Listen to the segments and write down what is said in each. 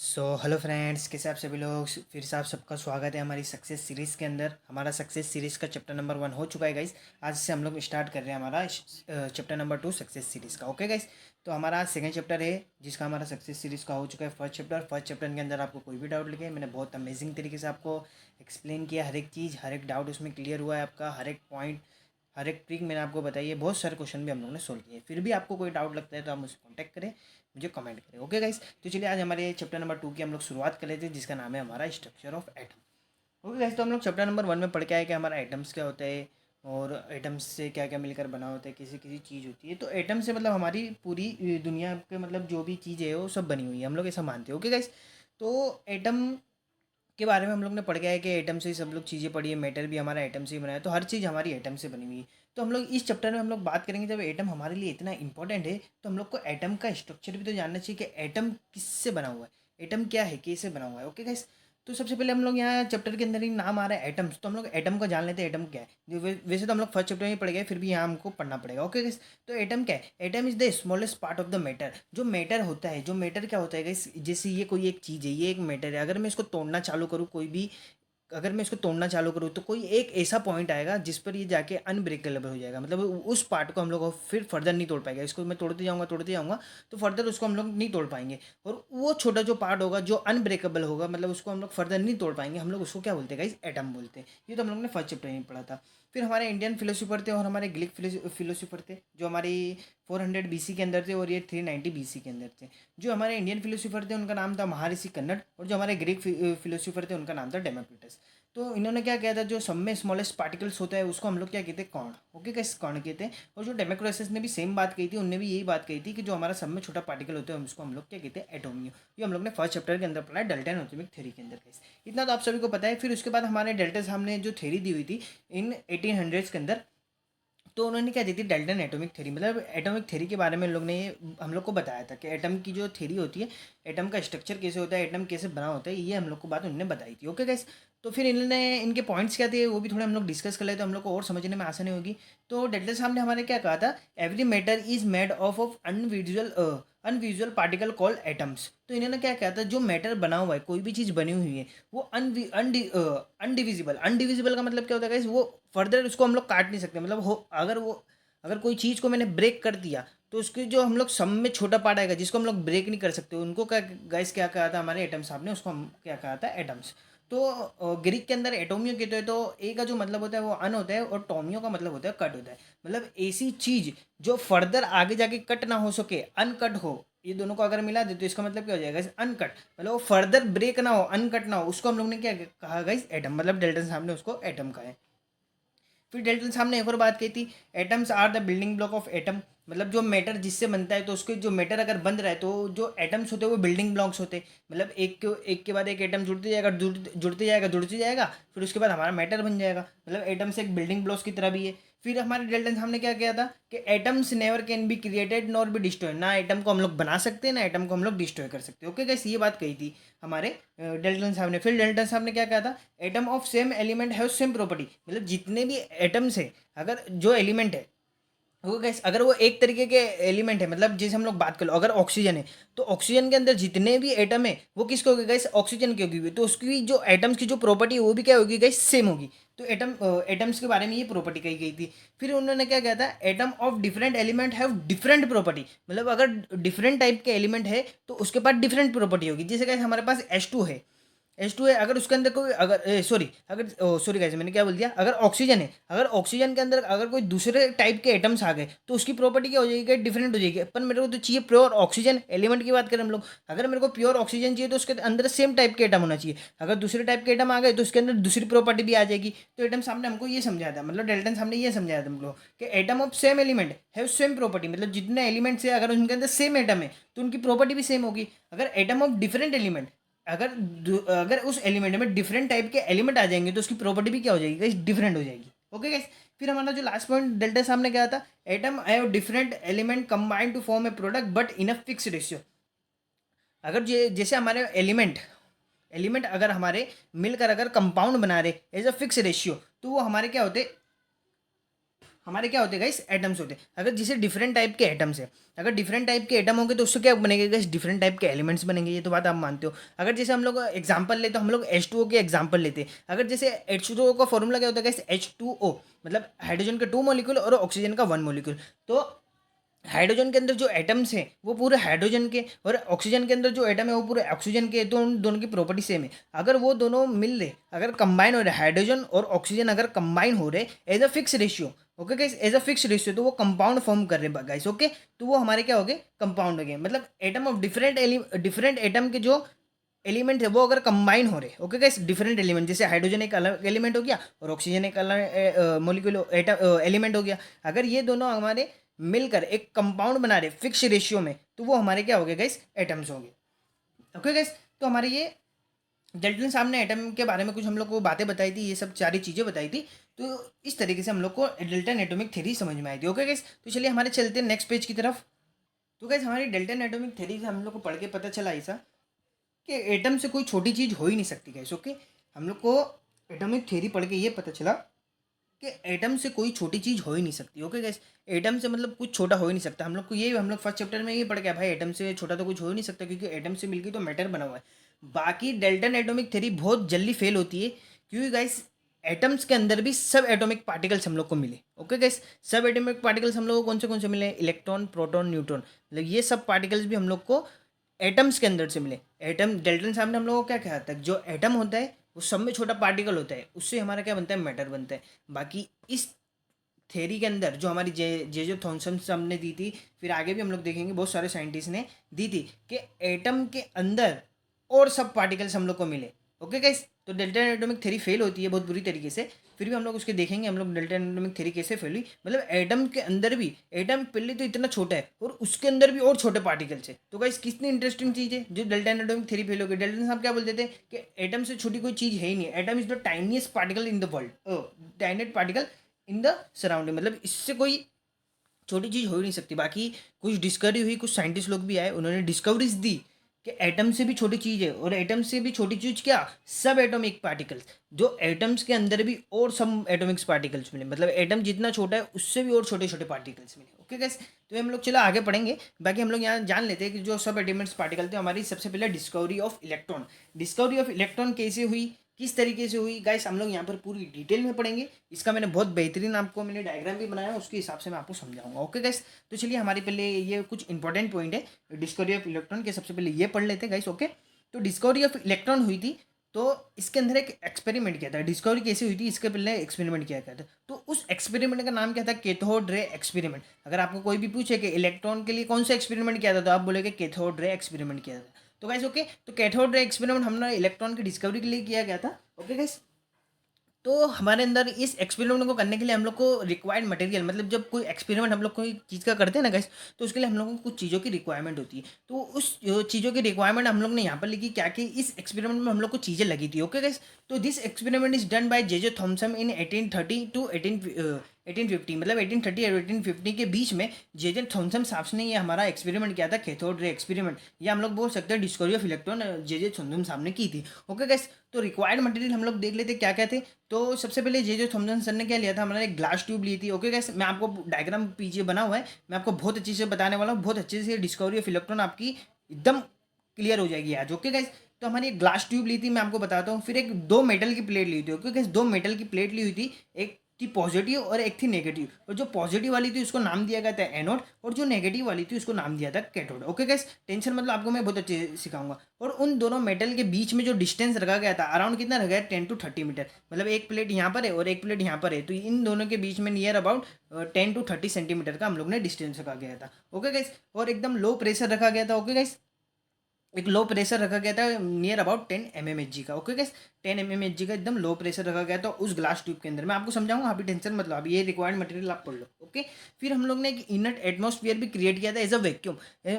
Hello friends, कैसे आप सभी लोग। फिर से आप सबका स्वागत है हमारी सक्सेस सीरीज़ के अंदर। हमारा सक्सेस सीरीज़ का चैप्टर नंबर 1 हो चुका है गाइस। आज से हम लोग स्टार्ट कर रहे हैं हमारा चैप्टर नंबर 2 सक्सेस सीरीज़ का। ओके गाइस, तो हमारा आज सेकंड चैप्टर है जिसका हमारा सक्सेस सीरीज़ का हो चुका है फर्स्ट चैप्टर के अंदर आपको कोई भी डाउट लगे, मैंने बहुत अमेजिंग तरीके से आपको एक्सप्लेन किया। हर एक चीज़, हर एक डाउट उसमें क्लियर हुआ है आपका। हर एक पॉइंट, हर एक ट्रिक मैंने आपको बताई है। बहुत सारे क्वेश्चन भी हम लोगों ने सोल्व किए। फिर भी आपको कोई डाउट लगता है तो आप मुझसे कॉन्टैक्ट करें, मुझे कमेंट करें। ओके गाइस, तो चलिए आज हमारे चैप्टर नंबर 2 की हम लोग शुरुआत कर लेते हैं जिसका नाम है हमारा structure of atom. Okay guys, तो हम लोग चैप्टर नंबर 1 में पढ़ के आए कि हमारा एटम्स क्या होता है और एटम्स से क्या क्या मिलकर बना होता है, किसी किसी चीज़ होती है। तो एटम से मतलब हमारी पूरी दुनिया के मतलब जो भी चीज़ें है वो सब बनी हुई है, हम लोग ऐसा मानते हैं। ओके गाइस, तो एटम के बारे में हम लोग ने पढ़ गया है कि एटम से ही सब लोग चीज़ें पढ़ी है। मैटर भी हमारा एटम से ही बना है, तो हर चीज़ हमारी एटम से बनी हुई है। तो हम लोग इस चैप्टर में हम लोग बात करेंगे, जब एटम हमारे लिए इतना इंपॉर्टेंट है तो हम लोग को एटम का स्ट्रक्चर भी तो जानना चाहिए कि एटम किससे बना हुआ है, एटम क्या है, कैसे बना हुआ है। ओके गाइस, तो सबसे पहले हम लोग यहाँ चैप्टर के अंदर ही नाम आ रहा है एटम्स, तो हम लोग एटम को जान लेते हैं एटम क्या है। वैसे तो हम लोग फर्स्ट चैप्टर में पढ़ गए, फिर भी यहाँ हमको पढ़ना पड़ेगा। ओके गाइस, तो एटम क्या है? Atom is the smallest part of the matter. जो मैटर होता है, जो मैटर क्या होता है गाइस, जैसे ये कोई एक चीज़ है, ये एक मैटर है। अगर मैं इसको तोड़ना चालू करूँ, कोई भी अगर मैं इसको तोड़ना चालू करूँ तो कोई एक ऐसा पॉइंट आएगा जिस पर ये जाके अनब्रेकेबल हो जाएगा। मतलब उस पार्ट को हम लोग फिर फर्दर नहीं तोड़ पाएगा। इसको मैं तोड़ते जाऊँगा तो फर्दर उसको हम लोग नहीं तोड़ पाएंगे। और वो छोटा जो पार्ट होगा जो अनब्रेकेबल होगा, मतलब उसको हम लोग फर्दर नहीं तोड़ पाएंगे, हम लोग उसको क्या बोलते हैं गाइस? एटम बोलते हैं। ये तो हम लोग ने फर्स्ट चैप्टर में पढ़ा था। फिर हमारे इंडियन फिलोसोफर थे और हमारे ग्रीक फिलोसोफर थे जो हमारी 400 BC के अंदर थे और ये 390 BC के अंदर थे। जो हमारे इंडियन फिलोसोफर थे उनका नाम था महर्षि कन्नड़, और जो हमारे ग्रीक फिलोसोफर थे उनका नाम था डेमोक्रिटस। तो इन्होंने क्या किया था, जो सब में स्मॉलेस्ट पार्टिकल्स होता है उसको हम लोग क्या कहते हैं? कण। ओके, कैसे कण कहते हैं। और जो डेमोक्रेटस ने भी सेम बात कही थी, उनने भी यही बात कही थी कि जो हमारा सब में छोटा पार्टिकल होता है उसको हम लोग क्या कहते हैं? एटोमियो। ये हम लोग ने फर्स्ट चैप्टर के अंदर पढ़ा है, डाल्टन एटॉमिक थ्योरी के अंदर। कैसे, इतना तो आप सभी को पता है। फिर उसके बाद हमारे डाल्टन साहब ने जो थ्योरी दी हुई थी इन 1800s के अंदर, तो उन्होंने क्या दी थी? Dalton atomic theory. मतलब एटॉमिक थ्योरी के बारे में लोग ने हम लोग को बताया था कि एटम की जो थ्योरी होती है, एटम का स्ट्रक्चर कैसे होता है, एटम कैसे बना होता है, ये हम लोग को बात उन्होंने बताई थी। ओके गाइस, तो फिर इन्होंने इनके पॉइंट्स क्या थे वो भी थोड़े हम लोग डिस्कस कर लेते, तो हम लोग को और समझने में आसानी होगी। तो डाल्टन साहब ने हमारे क्या कहा था? Every matter is made of unvisual particle called atoms. तो इन्होंने क्या कहा था? जो मैटर बना हुआ है, कोई भी चीज़ बनी हुई है, वो अनडिविजिबल। अनडिविजिबल का मतलब क्या होता है guys? वो फर्दर उसको हम लोग काट नहीं सकते। मतलब हो, अगर कोई चीज़ को मैंने ब्रेक कर दिया तो उसकी जो हम लोग सम में छोटा पार्ट आएगा जिसको हम लोग ब्रेक नहीं कर सकते, उनको क्या गाइस क्या कहा था हमारे एटम साहब ने? उसको हम क्या कहा था? एटम्स। तो ग्रीक के अंदर एटोमियो कहते हैं, तो ए का जो मतलब होता है वो अन होता है और टोमियो का मतलब होता है कट होता है। मतलब ऐसी चीज़ जो फर्दर आगे जाके कट ना हो सके, अनकट हो, ये दोनों को अगर मिला दे तो इसका मतलब क्या हो जाएगा? अनकट। मतलब वो फर्दर ब्रेक ना हो, अनकट ना हो, उसको हम लोग ने क्या कहा गाइस? एटम। मतलब डेल्टन साहब ने उसको एटम कहा है। फिर डेल्टन साहब ने एक और बात कही थी, atoms are the building block of atom. मतलब जो मैटर जिससे बनता है, तो उसके जो मैटर अगर बन रहा है तो जो एटम्स होते हैं वो बिल्डिंग ब्लॉक्स होते हैं। मतलब एक के बाद एक एटम जुड़ते जाएगा, जुड़ते जाएगा, फिर उसके बाद हमारा मैटर बन जाएगा। मतलब एटम्स एक बिल्डिंग ब्लॉक्स की तरह भी है। फिर हमारे डेल्टन साहब ने क्या किया था कि atoms never can be created nor be destroy. ना एटम को हम लोग बना सकते हैं, ना एटम को हम लोग डिस्ट्रॉय कर सकते हैं। ओके गाइस, ये बात कही थी हमारे डेल्टन साहब ने। फिर डेल्टन साहब ने क्या कहा था? Atom of same element have same property. मतलब जितने भी एटम्स है, अगर जो एलिमेंट है वो गैस, अगर वो एक तरीके के एलिमेंट है, मतलब जैसे हम लोग बात कर लो, अगर ऑक्सीजन है तो ऑक्सीजन के अंदर जितने भी एटम है वो किसके होगी गैस? ऑक्सीजन की होगी। तो उसकी जो एटम्स की जो प्रॉपर्टी है वो भी क्या होगी गैस? सेम होगी। तो एटम्स के बारे में ये प्रॉपर्टी कही गई थी। फिर उन्होंने क्या कहा था? Atom of different element have different property. मतलब अगर डिफरेंट टाइप के एलिमेंट है तो उसके पास डिफरेंट प्रॉपर्टी होगी। जैसे गैस हमारे पास H2 है, H2 है, अगर उसके अंदर कोई अगर सॉरी अगर सॉरी गाइस, मैंने क्या बोल दिया? अगर ऑक्सीजन है, अगर ऑक्सीजन के अंदर अगर कोई दूसरे टाइप के एटम्स आ गए तो उसकी प्रॉपर्टी क्या हो जाएगी? डिफरेंट हो जाएगी। पर मेरे को तो चाहिए प्योर ऑक्सीजन। एलिमेंट की बात करें हम लोग, अगर मेरे को प्योर ऑक्सीजन चाहिए तो उसके अंदर सेम टाइप के एटम होना चाहिए। अगर दूसरे टाइप के एटम आ गए तो उसके अंदर दूसरी प्रॉपर्टी भी आ जाएगी। तो एटम सामने हमको ये समझाया था, मतलब डेल्टन सामने ये समझाया था हम लोग कि atom of same element have same property. मतलब जितने एलिमेंट्स है अगर उनके अंदर सेम एटम है तो उनकी प्रॉपर्टी भी सेम होगी। अगर एटम ऑफ डिफरेंट एलिमेंट, अगर अगर उस एलिमेंट में डिफरेंट टाइप के एलिमेंट आ जाएंगे तो उसकी प्रॉपर्टी भी क्या हो जाएगी गाइस? डिफरेंट हो जाएगी। ओके गाइस, फिर हमारा जो लास्ट पॉइंट डेल्टा सामने क्या था? Atom have different element combined to form a product but in a fix ratio. अगर जैसे हमारे एलिमेंट एलिमेंट अगर हमारे मिलकर अगर कंपाउंड बना रहे एज अ फिक्स रेशियो, तो वो हमारे क्या होते? हमारे क्या होते हैं गाइस, एटम्स होते हैं। अगर जैसे डिफरेंट टाइप के एटम्स है, अगर डिफरेंट टाइप के एटम होंगे तो उससे क्या बनेंगे गाइस, डिफरेंट टाइप के एलिमेंट्स बनेंगे, ये तो बात आप मानते हो। अगर जैसे हम लोग एग्जांपल लेते तो हम लोग H2O के एग्जांपल लेते हैं। अगर जैसे H2O का फॉर्मूला क्या होता है गाइस, H2O मतलब हाइड्रोजन के 2 मॉलिक्यूल और ऑक्सीजन का 1 मॉलिक्यूल। तो हाइड्रोजन के अंदर जो एटम्स हैं वो पूरे हाइड्रोजन के, और ऑक्सीजन के अंदर जो एटम है वो पूरे ऑक्सीजन के, तो उन दोनों की प्रॉपर्टी सेम है। अगर वो दोनों मिल रहे, अगर कंबाइन हो रहे, हाइड्रोजन और ऑक्सीजन अगर कंबाइन हो रहे as a fix ratio, okay guys, as a fix ratio, तो वो कंपाउंड फॉर्म कर रहे गाइस, ओके। तो वो हमारे क्या हो गए, कंपाउंड हो गए। मतलब एटम ऑफ डिफरेंट एटम के जो एलिमेंट है वो अगर कंबाइन हो रहे, ओके गाइस, डिफरेंट एलिमेंट, जैसे हाइड्रोजन एक अलग एलिमेंट हो गया और ऑक्सीजन एक अलग मॉलिक्यूल एटम एलिमेंट हो गया। अगर ये दोनों हमारे मिलकर एक कंपाउंड बना रहे फिक्स रेशियो में, तो वो हमारे क्या हो गए गाइस, एटम्स हो गए, ओके गाइस। तो हमारे ये डेल्टन साहब ने एटम के बारे में कुछ हम लोग को बातें बताई थी, ये सब सारी चीज़ें बताई थी। तो इस तरीके से हम लोग को डेल्टन एटॉमिक थ्योरी समझ में आई थी, ओके गाइस। तो चलिए हमारे चलते हैं नेक्स्ट पेज की तरफ। तो गाइस हमारी डेल्टन एटॉमिक थ्योरी से हम लोग को पढ़ के पता चला ऐसा कि एटम से कोई छोटी चीज़ हो ही नहीं सकती गाइस, ओके। हम लोग को एटॉमिक थ्योरी पढ़ के ये पता चला कि एटम से कोई छोटी चीज़ हो ही नहीं सकती, ओके गाइस। एटम से मतलब कुछ छोटा हो ही नहीं सकता। हम लोग को ये, हम लोग फर्स्ट चैप्टर में ये पढ़ गया भाई, एटम से छोटा तो कुछ हो ही नहीं सकता, क्योंकि एटम से मिलकर तो मैटर बना हुआ है। बाकी डेल्टन एटॉमिक थ्योरी बहुत जल्दी फेल होती है, क्योंकि गाइस एटम्स के अंदर भी सब एटॉमिक पार्टिकल्स हम लोग को मिले, ओके गाइस। सब एटॉमिक पार्टिकल्स हम लोग को कौन से मिले, इलेक्ट्रॉन, प्रोटॉन, न्यूट्रॉन, मतलब ये सब पार्टिकल्स भी हम लोग को एटम्स के अंदर से मिले। एटम, डेल्टन साहब ने हम लोगों को क्या कहा था, जो एटम होता है वो सब में छोटा पार्टिकल होता है, उससे हमारा क्या बनता है, मैटर बनता है। बाकी इस थ्योरी के अंदर जो हमारी जे थॉमसन साहब ने दी थी, फिर आगे भी हम लोग देखेंगे बहुत सारे साइंटिस्ट ने दी थी, कि एटम के अंदर और सब पार्टिकल्स हम लोग को मिले, ओके गाइस। तो डेल्टा एटॉमिक थ्योरी फेल होती है बहुत बुरी तरीके से, फिर भी हम लोग उसके देखेंगे, हम लोग डेल्टा एटॉमिक थ्योरी कैसे फेल हुई। मतलब एटम के अंदर भी, एटम पहले तो इतना छोटा है और उसके अंदर भी और छोटे पार्टिकल्स है। तो गाइस कितनी इंटरेस्टिंग चीज़ है जो डेल्टा एटॉमिक थ्योरी फेल हो गई। डेल्टन साहब क्या बोलते थे कि एटम से छोटी कोई चीज़ है ही नहीं, atom is the tiniest particle in the world, tiniest particle in the surrounding, मतलब इससे कोई छोटी चीज़ हो ही नहीं सकती। बाकी कुछ डिस्कवरी हुई, कुछ साइंटिस्ट लोग भी आए, उन्होंने डिस्कवरीज दी कि एटम से भी छोटी चीज़ है, और एटम से भी छोटी चीज़ क्या, सब एटॉमिक पार्टिकल्स, जो एटम्स के अंदर भी और सब एटॉमिक्स पार्टिकल्स मिले, मतलब एटम जितना छोटा है उससे भी और छोटे छोटे पार्टिकल्स मिले, ओके गैस। तो ये हम लोग चलो आगे पढ़ेंगे। बाकी हम लोग यहाँ जान लेते हैं कि जो सब एटॉमिक्स पार्टिकल थे, हमारी सबसे पहले discovery of electron. Discovery of electron कैसे हुई, किस तरीके से हुई गाइस, हम लोग यहाँ पर पूरी डिटेल में पढ़ेंगे। इसका मैंने बहुत बेहतरीन आपको मैंने डायग्राम भी बनाया, उसके हिसाब से मैं आपको समझाऊंगा, ओके गाइस। तो चलिए हमारे पहले ये कुछ इंपॉर्टेंट पॉइंट है डिस्कवरी ऑफ इलेक्ट्रॉन के, सबसे पहले ये पढ़ लेते हैं गाइस, ओके। तो डिस्कवरी ऑफ इलेक्ट्रॉन हुई थी, तो इसके अंदर एक एक्सपेरिमेंट किया था। डिस्कवरी कैसे हुई थी, इसके पहले एक्सपेरिमेंट किया गया था। तो उस एक्सपेरिमेंट का नाम क्या था, कैथोड रे एक्सपेरिमेंट। अगर आपको कोई भी पूछे कि इलेक्ट्रॉन के लिए कौन सा एक्सपेरिमेंट किया था, तो आप बोलेगे कैथोड रे एक्सपेरिमेंट किया था। तो गाइस ओके, तो कैथोड रे एक्सपेरिमेंट हमने इलेक्ट्रॉन की डिस्कवरी के लिए किया गया था, ओके गाइस। तो हमारे अंदर इस एक्सपेरिमेंट को करने के लिए हम लोग को रिक्वायर्ड मटेरियल, मतलब जब कोई एक्सपेरिमेंट हम लोग कोई चीज़ का करते हैं ना गाइस, तो उसके लिए हम लोगों को कुछ चीज़ों की रिक्वायरमेंट होती है। तो उस चीज़ों की रिक्वायरमेंट हम लोग ने यहाँ पर लिखी, क्या कि इस एक्सपेरिमेंट में हम लोग को चीज़ें लगी थी, ओके गाइस। तो this experiment is done by J Thomson in 1830 to 1850, मतलब 1830 और 1850 के बीच में जे थॉमसन साहब ने ये हमारा एक्सपेरिमेंट किया था, कैथोड रे एक्सपेरिमेंट। ये हम लोग बोल सकते हैं discovery of electron J Thomson साहब ने की थी, ओके गाइस। तो रिक्वायर्ड मटेरियल हम लोग देख लेते क्या क्या थे। तो सबसे पहले जे थॉमसन सर ने क्या लिया था, हमारा एक ग्लास ट्यूब ली थी, ओके गाइस। मैं आपको डायग्राम पीछे बना हुआ है, मैं आपको बहुत अच्छे से बताने वाला हूँ, बहुत अच्छे से डिस्कवरी ऑफ इलेक्ट्रॉन आपकी एकदम क्लियर हो जाएगी आज, ओके गाइस। तो हमारी एक ग्लास ट्यूब ली थी, मैं आपको बताता हूँ। फिर एक दो मेटल की प्लेट ली थी, ओके गाइस। दो मेटल की प्लेट ली हुई थी, एक थी पॉजिटिव और एक थी नेगेटिव। और जो पॉजिटिव वाली थी उसको नाम दिया गया था एनोड, और जो नेगेटिव वाली थी उसको नाम दिया था कैथोड, ओके गाइस। टेंशन मतलब आपको मैं बहुत अच्छे से सिखाऊंगा। और उन दोनों मेटल के बीच में जो डिस्टेंस रखा गया था, अराउंड कितना रखा गया, 10 to 30 मीटर, मतलब एक प्लेट यहाँ पर है और एक प्लेट यहाँ पर है, तो इन दोनों के बीच में नियर अबाउट 10 to 30 सेंटीमीटर का हम लोग ने डिस्टेंस रखा गया था, ओके गाइस। और एकदम लो प्रेशर रखा गया था, ओके गाइस। एक लो प्रेशर रखा गया था नियर अबाउट 10 mmHg का, ओके गैस। 10 mmHg का एकदम लो प्रेशर रखा गया था उस ग्लास ट्यूब के अंदर। मैं आपको समझाऊंगा, अभी टेंशन मतलब अभी ये रिक्वायर्ड मटेरियल आप पढ़ लो, ओके। फिर हम लोग ने एक इनट एटमॉस्फेयर भी क्रिएट किया था एज अ वैक्यूम।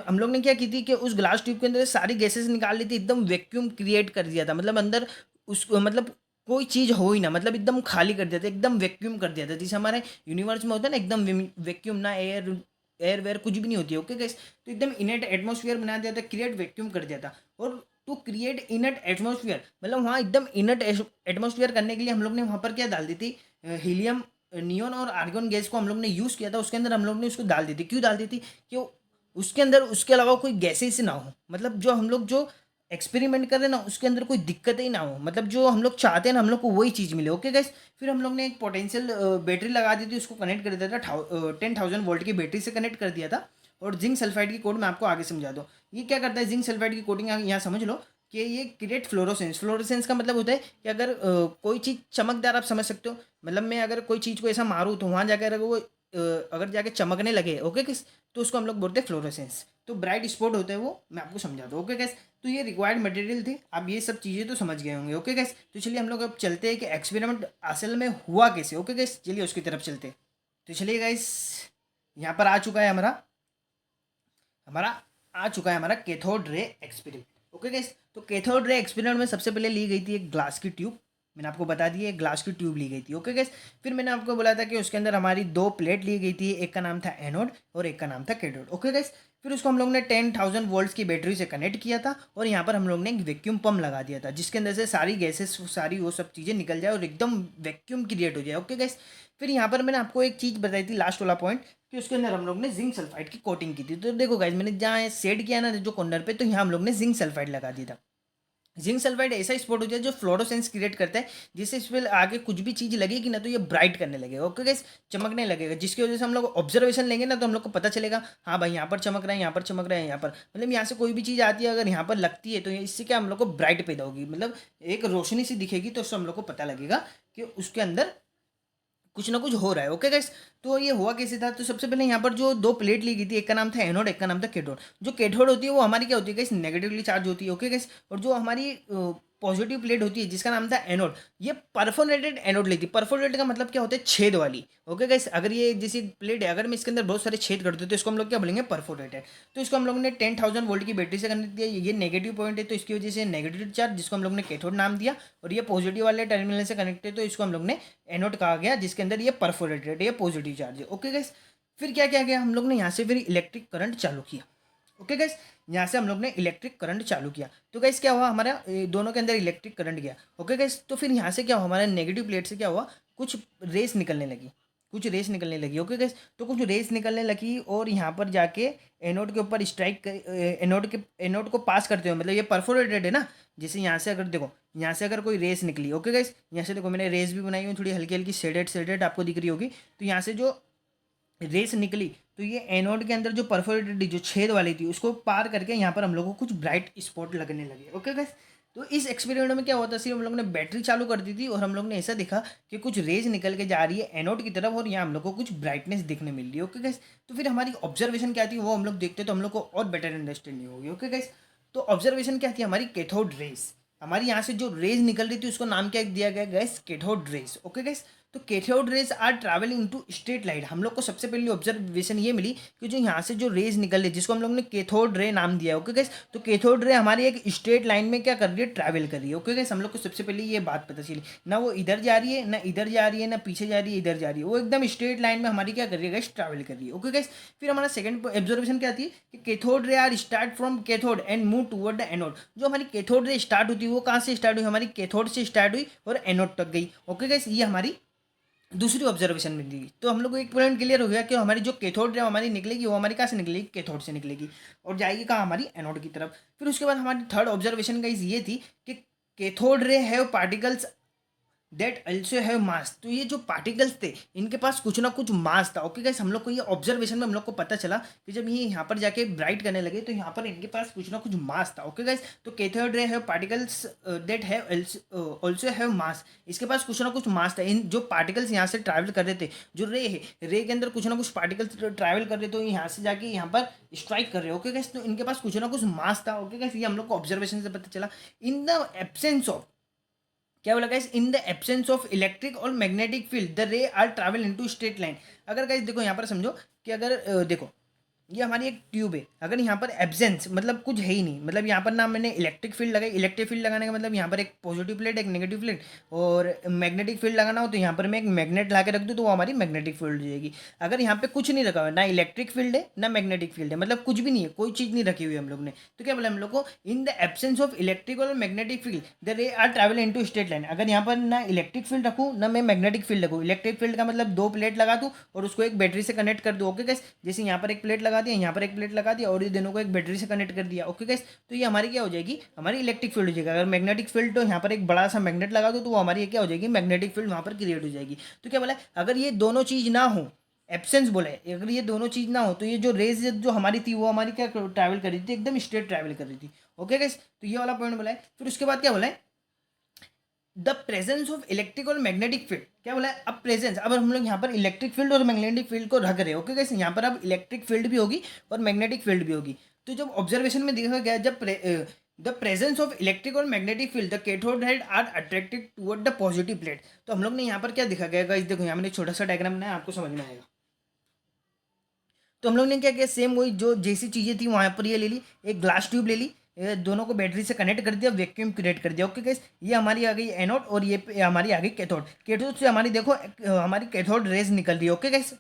हम लोग ने क्या की थी कि उस ग्लास ट्यूब के अंदर सारी गैसेस निकाल ली थी, एकदम वैक्यूम क्रिएट कर दिया था, मतलब अंदर उस मतलब कोई चीज़ हो ही ना, मतलब एकदम खाली कर दिया था, एकदम वैक्यूम कर दिया था, जैसे हमारे यूनिवर्स में होता है ना एकदम वैक्यूम, ना एयर एयर वेयर कुछ भी नहीं होती है, ओके गैस। तो एकदम इनेट एटमॉस्फेयर बना दिया था, क्रिएट वैक्यूम कर दिया था। और टू क्रिएट इनट एटमॉस्फेयर, मतलब वहाँ एकदम इनट एटमॉस्फेयर करने के लिए हम लोग ने वहाँ पर क्या डाल दी थी, हीलियम नियॉन और आर्गन गैस को हम लोग ने यूज़ किया था, उसके अंदर हम लोग ने उसको डाल दी थी। क्यों डाल दी थी? कि उसके अंदर उसके अलावा कोई गैसेस ना हो, मतलब जो हम लोग जो एक्सपेरिमेंट कर रहे हैं ना उसके अंदर कोई दिक्कत ही ना हो, मतलब जो हम लोग चाहते हैं ना हम लोग को वही चीज़ मिले। ओके गाइस, फिर हम लोग ने एक पोटेंशियल बैटरी लगा दी थी, उसको कनेक्ट कर दिया था, 10,000 वोल्ट की बैटरी से कनेक्ट कर दिया था। और जिंक सल्फाइड की कोड मैं आपको आगे समझा दूँ। ये क्या करता है जिंक सल्फाइड की कोटिंग, यहाँ समझ लो कि ये क्रिएट फ्लोरोसेंस। फ्लोरोसेंस का मतलब होता है कि अगर कोई चीज़ चमकदार, आप समझ सकते हो, मतलब मैं अगर कोई चीज़ को ऐसा मारूँ तो वहाँ जाकर अगर वो अगर जाके चमकने लगे, ओके किस, तो उसको हम लोग बोलते हैं फ्लोरोसेंस। तो ब्राइट स्पॉट होते हैं वो, मैं आपको समझा दूँ। ओके गैस, तो ये रिक्वायर्ड मटेरियल थी। आप ये सब चीज़ें तो समझ गए होंगे। ओके गैस, तो चलिए हम लोग अब चलते हैं कि एक्सपेरिमेंट असल में हुआ कैसे। ओके गैस, चलिए उसकी तरफ चलते हैं। तो चलिए गाइस, यहाँ पर आ चुका है हमारा आ चुका है हमारा cathode ray experiment. Okay guys, तो कैथोड रे एक्सपेरिमेंट में सबसे पहले ली गई थी एक ग्लास की ट्यूब। मैंने आपको बता दिया एक ग्लास की ट्यूब ली गई थी। ओके गाइस, फिर मैंने आपको बोला था कि उसके अंदर हमारी दो प्लेट ली गई थी, एक का नाम था एनोड और एक का नाम था कैथोड। ओके गाइस, फिर उसको हम लोग ने 10,000 वोल्ट्स की बैटरी से कनेक्ट किया था और यहाँ पर हम लोग ने एक वैक्यूम पम्प लगा दिया था, जिसके अंदर से सारी गैसेस, सारी वो सब चीज़ें निकल जाए और एकदम वैक्यूम क्रिएट हो जाए। ओके गाइस, फिर यहाँ पर मैंने आपको एक चीज़ बताई थी, लास्ट वाला पॉइंट, कि उसके अंदर हम लोग ने जिंक सल्फाइड की कोटिंग की थी। तो देखो गाइज, मैंने जहाँ सेट किया ना जो कॉर्नर पे, तो यहाँ हम लोग ने जिंक सल्फाइड लगा दिया था। जिंक सल्फाइड ऐसा स्पॉट हो जाए जो फ्लोरोसेंस क्रिएट करता है, जिससे इस पर आगे कुछ भी चीज़ लगेगी ना तो ये ब्राइट करने लगेगा। ओके गाइस, चमकने लगेगा, जिसकी वजह से हम लोग ऑब्जर्वेशन लेंगे ना तो हम लोग को पता चलेगा, हाँ भाई यहाँ पर चमक रहा है, यहाँ पर चमक रहा है, यहाँ पर, मतलब यहाँ से कोई भी चीज़ आती है अगर यहाँ पर लगती है तो इससे क्या हम लोग को ब्राइट पैदा होगी, मतलब एक रोशनी सी दिखेगी, तो उससे हम लोग को पता लगेगा कि उसके अंदर कुछ ना कुछ हो रहा है। ओके गाइस, तो ये हुआ कैसे था? तो सबसे पहले यहाँ पर जो दो प्लेट ली गई थी, एक का नाम था एनोड, एक का नाम था कैथोड। जो कैथोड होती है वो हमारी क्या होती है गाइस, नेगेटिवली चार्ज होती है। ओके गाइस, और जो हमारी पॉजिटिव प्लेट होती है जिसका नाम था एनोड, ये परफोरेटेड एनोड ली थी। परफोरेटेड का मतलब क्या होता है, छेद वाली। ओके गाइस, अगर ये जैसी प्लेट है, अगर मैं इसके अंदर बहुत सारे छेद कर दूँ तो इसको हम लोग क्या बोलेंगे, परफोरेटेड। तो इसको हम लोग ने 10,000 वोल्ट की बैटरी से कनेक्ट दिया। ये नेगेटिव पॉइंट है तो इसकी वजह से नेगेटिव चार्ज, जिसको हम लोग ने कैथोड नाम दिया, और ये पॉजिटिव वाले टर्मिनल से कनेक्ट है तो इसको हम लोग ने एनोड कहा गया, जिसके अंदर ये परफोरेटेड, ये पॉजिटिव चार्ज है। ओके गाइस, फिर क्या क्या गया, हम लोग ने यहाँ से फिर इलेक्ट्रिक करंट चालू किया। ओके गाइस, यहाँ से हम लोग ने इलेक्ट्रिक करंट चालू किया। तो गाइस क्या हुआ, हमारा दोनों के अंदर इलेक्ट्रिक करंट गया। ओके गाइस, तो फिर यहाँ से क्या हुआ, हमारे नेगेटिव प्लेट से क्या हुआ, कुछ रेस निकलने लगी, कुछ रेस निकलने लगी। ओके गाइस, तो कुछ रेस निकलने लगी और यहाँ पर जाके एनोड के ऊपर स्ट्राइक, एनोड को पास करते हुए, मतलब ये परफोरेटेड है ना, जैसे यहाँ से अगर देखो, यहाँ से अगर कोई रेस निकली, ओके गाइस, यहाँ से देखो मैंने रेस भी बनाई हुई थोड़ी हल्की हल्की शेडेड शेडेड आपको दिख रही होगी। तो यहाँ से जो रेस निकली, तो ये एनोड के अंदर जो परफोरेटेड जो छेद वाली थी उसको पार करके यहाँ पर हम लोग को कुछ ब्राइट स्पॉट लगने लगे। ओके गाइस, तो इस एक्सपेरिमेंट में क्या होता है, सिर्फ हम लोग ने बैटरी चालू कर दी थी और हम लोग ने ऐसा देखा कि कुछ रेज निकल के जा रही है एनोड की तरफ और यहाँ हम लोग को कुछ ब्राइटनेस दिखने मिल रही है। ओके गाइस, तो फिर हमारी ऑब्जर्वेशन क्या थी वो हम लोग देखते तो हम लोग को और बेटर अंडरस्टैंडिंग होगी। ओके गाइस, तो ऑब्जर्वेशन क्या थी हमारी, कैथोड रेस। हमारी यहाँ से जो रेज निकल रही थी उसको नाम क्या दिया गया gas, cathode rays. Okay gas, तो cathode rays are travelling to straight light. हम लोग को सबसे पहली ऑब्जर्वेशन ये मिली कि जो यहाँ से जो रेज निकल रही है जिसको हम लोग ने कैथोड रे नाम दिया है। ओके गैस, तो कैथोड रे हमारी एक स्ट्रेट लाइन में क्या कर रही है, ट्रैवल कर रही है। ओके गैस, हम लोग को सबसे पहले ये बात पता चली, ना वो इधर जा रही है, ना इधर जा रही है, ना पीछे जा रही है, इधर जा रही है, वो एकदम स्ट्रेट लाइन में हमारी क्या कर रही है गैस, ट्रैवल कर रही है। ओके गैस, फिर हमारा सेकंड ऑब्जर्वेशन क्या थी कि cathode ray are start from cathode and move toward the anode. जो हमारी कैथोड रे स्टार्ट होती है वो कहाँ से स्टार्ट हुई, हमारी कैथोड से स्टार्ट हुई और एनोड तक गई। ओके गैस, ये हमारी दूसरी ऑब्जर्वेशन में दी। तो हम लोग को एक पॉइंट क्लियर हो गया कि हमारी जो कैथोड रे हमारी निकलेगी वो हमारी कहाँ से निकलेगी, कैथोड से निकलेगी और जाएगी कहाँ, हमारी एनोड की तरफ। फिर उसके बाद हमारी थर्ड ऑब्जर्वेशन गाइस ये थी कि कैथोड रे have particles that also have मास। तो ये जो पार्टिकल्स थे इनके पास कुछ ना कुछ मास था। ओके गाइस, हम लोग को ये ऑब्जर्वेशन में हम लोग को पता चला कि जब ये यहाँ पर जाके ब्राइट करने लगे तो यहाँ पर इनके पास कुछ ना कुछ मास था। ओके गाइस, तो cathode ray have particles that have also have मास। इसके पास कुछ ना कुछ मास था। इन जो पार्टिकल्स यहाँ से ट्रैवल कर रहे थे, जो रे है, रे के अंदर कुछ ना कुछ पार्टिकल्स ट्रैवल कर रहे तो यहाँ से जाके यहाँ पर स्ट्राइक कर रहे। ओके गाइस, तो इनके पास कुछ ना कुछ मास था। ओके गाइस, ये हम लोग को ऑब्जर्वेशन से पता चला। इन द एब्सेंस ऑफ, क्या बोला guys, in the absence of electric और magnetic field the ray are travel into straight line. अगर गाइस देखो यहाँ पर समझो कि अगर देखो ये हमारी एक ट्यूब है, अगर यहाँ पर एब्सेंस मतलब कुछ है ही नहीं, मतलब यहाँ पर ना मैंने इलेक्ट्रिक फील्ड लगाई, इलेक्ट्रिक फील्ड लगाने का मतलब यहाँ पर एक पॉजिटिव प्लेट एक नेगेटिव प्लेट, और मैग्नेटिक फील्ड लगाना हो तो यहाँ पर मैं एक मैग्नेट ला के रख दूँ तो वो हमारी मैग्नेटिक फील्ड हो जाएगी। अगर यहाँ पे कुछ नहीं रखा हुआ है, ना इलेक्ट्रिक फील्ड है ना मैग्नेटिक फील्ड है, मतलब कुछ भी नहीं है, कोई चीज़ नहीं रखी हुई है हम लोग ने, तो क्या बोला हम लोग को, in the absence of electric और magnetic field the ray are travel into straight line. अगर यहाँ पर ना इलेक्ट्रिक फील्ड रखूँ ना मैं मैग्नेटिक फील्ड रखूँ, इलेक्ट्रिक फील्ड का मतलब दो प्लेट लगा दूँ और उसको एक बैटरी से कनेक्ट कर दूँ। ओके गाइस, जैसे यहाँ पर एक प्लेट लगा दिया, यहाँ पर एक प्लेट लगा दिया और ये दोनों को एक बैटरी से कनेक्ट कर दिया। ओके गाइस, तो ये हमारी क्या हो जाएगी, हमारी इलेक्ट्रिक फील्ड हो जाएगी। अगर मैग्नेटिक फील्ड तो यहाँ पर एक बड़ा सा मैग्नेट लगा दो तो वो हमारी क्या हो जाएगी, मैग्नेटिक फील्ड वहाँ पर क्रिएट हो जाएगी। तो क्या बोला, अगर ये दोनों चीज़ ना हो, एब्सेंस बोला है, अगर ये दोनों चीज़ ना हो तो ये जो रेज जो हमारी थी वो हमारी क्या ट्रैवल कर रही थी, एकदम स्ट्रेट ट्रैवल कर रही थी। ओके गाइस, तो ये वाला पॉइंट बोला है। फिर उसके बाद क्या बोला है, द प्रेजेंस ऑफ इलेक्ट्रिक और मैग्नेटिक फील्ड। क्या बोला है, अब प्रेजेंस, अब हम लोग यहाँ पर इलेक्ट्रिक फील्ड और मैग्नेटिक फील्ड को रख रहे हैं। ओके गाइस, यहाँ पर अब इलेक्ट्रिक फील्ड भी होगी और मैग्नेटिक फील्ड भी होगी। तो जब ऑब्जर्वेशन में देखा गया, जब द प्रेजेंस ऑफ इलेक्ट्रिक और magnetic field the cathode head are attracted toward the positive plate. तो हम लोग ने यहाँ पर क्या देखा गया गाइस, देखो यहाँ मैंने छोटा सा डायग्राम बनाया, आपको समझ में आएगा। तो हम लोग ने क्या किया, सेम वही जो जैसी चीज़ें थी वहाँ पर ये ले ली, एक ग्लास ट्यूब ले ली, ये दोनों को बैटरी से कनेक्ट कर दिया, वैक्यूम क्रिएट कर दिया। ओके गाइस, ये हमारी आ गई एनोड और ये हमारी आ गई कैथोड। कैथोड से हमारी देखो हमारी कैथोड रेज निकल रही है। ओके गाइस,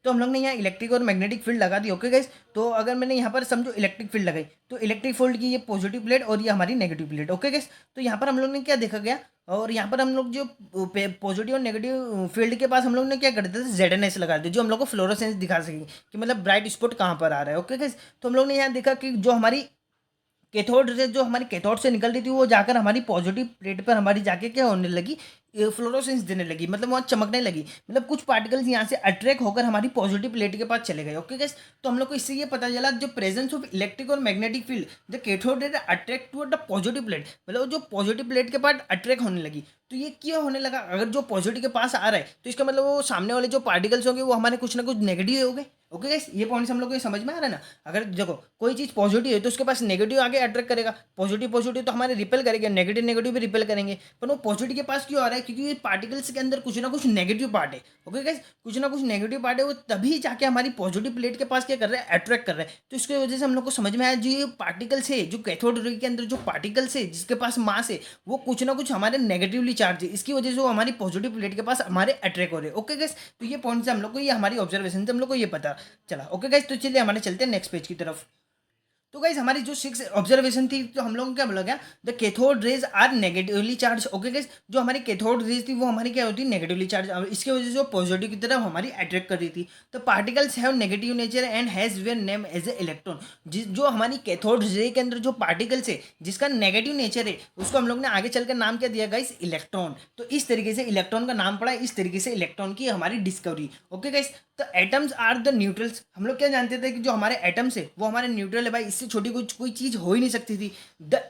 तो हम लोग ने यहाँ इलेक्ट्रिक और मैग्नेटिक फील्ड लगा दी। ओके गाइस, तो अगर मैंने यहाँ पर समझो इलेक्ट्रिक फील्ड लगाई तो इलेक्ट्रिक फील्ड की ये पॉजिटिव प्लेट और ये हमारी नेगेटिव प्लेट। ओके गाइस, तो यहाँ पर हम लोग ने क्या देखा गया, और यहाँ पर हम लोग जो पॉजिटिव और नेगेटिव फील्ड के पास हम लोग ने क्या कर दिया था, ZNS लगा दिया, जो हम लोग को फ्लोरोसेंस दिखा सकेंगे कि मतलब ब्राइट स्पॉट कहाँ पर आ रहा है। ओके गाइस, तो हम लोग ने यहाँ देखा कि जो हमारी कैथोड से जो हमारी कैथोड से निकल रही थी वो जाकर हमारी पॉजिटिव प्लेट पर हमारी जाके क्या होने लगी, फ्लोरोसेंस देने लगी, मतलब वहाँ चमकने लगी, मतलब कुछ पार्टिकल्स यहाँ से अट्रैक्ट होकर हमारी पॉजिटिव प्लेट के पास चले गए। ओके गाइस, तो हम लोग को इससे ये पता चला जो प्रेजेंस ऑफ इलेक्ट्रिक और magnetic field the cathode ray attract toward the positive plate, मतलब जो पॉजिटिव प्लेट के पास अट्रैक्ट होने लगी। तो ये क्यों होने लगा, अगर जो पॉजिटिव के पास आ रहा है तो इसका मतलब वो सामने वाले जो पार्टिकल्स होंगे वो हमारे कुछ ना कुछ नेगेटिव हो गए। ओके गाइस, ये पॉइंट्स हम लोग को समझ में आ रहा है ना। अगर देखो कोई चीज़ पॉजिटिव है तो उसके पास नेगेटिव आगे अट्रैक्ट करेगा, पॉजिटिव पॉजिटिव तो हमारे रिपेल करेंगे, नेगेटिव नेगेटिव भी रिपेल करेंगे, पर वो पॉजिटिव के पास क्यों आ रहा है, क्योंकि ये पार्टिकल्स के अंदर कुछ ना कुछ नेगेटिव पार्ट है। ओके गाइस, कुछ ना कुछ नेगेटिव पार्ट है, वो तभी जाके हमारी पॉजिटिव प्लेट के पास क्या कर रहा है, अट्रैक्ट कर रहा है। तो इसकी वजह से हम लोग को समझ में आया जो ये पार्टिकल्स है, जो कैथोड रे के अंदर जो पार्टिकल्स है जिसके पास मास है वो कुछ ना कुछ हमारे नेगेटिवली चार्ज है, इसकी वजह से वो हमारी पॉजिटिव प्लेट के पास हमारे अट्रैक्ट हो रहे हैं। ओके गाइस, तो ये पॉइंट से हम लोग को, ये हमारी ऑब्जर्वेशन से हम लोग को ये पता चला। ओके गाइस, तो चलिए हमारे चलते हैं नेक्स्ट पेज की तरफ। तो गाइज हमारी जो 6 ऑब्जर्वेशन थी तो हम लोगों को क्या बोला गया, the cathode rays are negatively charge. Okay guys, जो हमारी कैथोड रेज थी वो हमारी क्या होती है, नेगेटिवली चार्ज, इसकी वजह से वो पॉजिटिव की तरफ हमारी अट्रैक्ट कर रही थी। तो particles have negative nature and has where name as a electron. जो हमारी कैथोड रे के अंदर जो पार्टिकल्स है जिसका नेगेटिव नेचर है उसको हम लोग ने आगे चलकर नाम क्या दिया गाइज, इलेक्ट्रॉन। तो इस तरीके से इलेक्ट्रॉन का नाम पड़ा, इस तरीके से इलेक्ट्रॉन की हमारी डिस्कवरी। ओके गाइज, तो एटम्स आर द न्यूट्रल्स, हम लोग क्या जानते थे कि जो हमारे एटम्स है वो हमारे न्यूट्रल है भाई, इससे छोटी कोई चीज हो ही नहीं सकती थी। The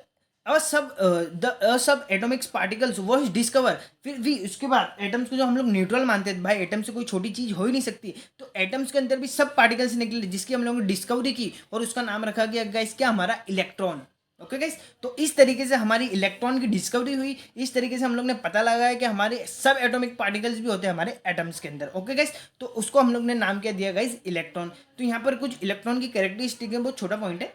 sub Atomics particles was discover, फिर भी उसके बाद एटम्स को जो हम लोग न्यूट्रल मानते थे भाई, एटम से कोई छोटी चीज हो ही नहीं सकती, तो एटम्स के अंदर भी सब पार्टिकल्स निकले जिसकी हम लोगों ने डिस्कवरी की और उसका नाम रखा गया गाइस क्या, हमारा इलेक्ट्रॉन। ओके गाइस, तो इस तरीके से हमारी इलेक्ट्रॉन की डिस्कवरी हुई, इस तरीके से हम लोग ने पता लगाया कि हमारे सब एटॉमिक पार्टिकल्स भी होते हैं हमारे एटम्स के अंदर। ओके गाइस, तो उसको हम लोग ने नाम क्या दिया गाइस, इलेक्ट्रॉन। तो यहाँ पर कुछ इलेक्ट्रॉन की कैरेक्टरिस्टिक है, बहुत छोटा पॉइंट है,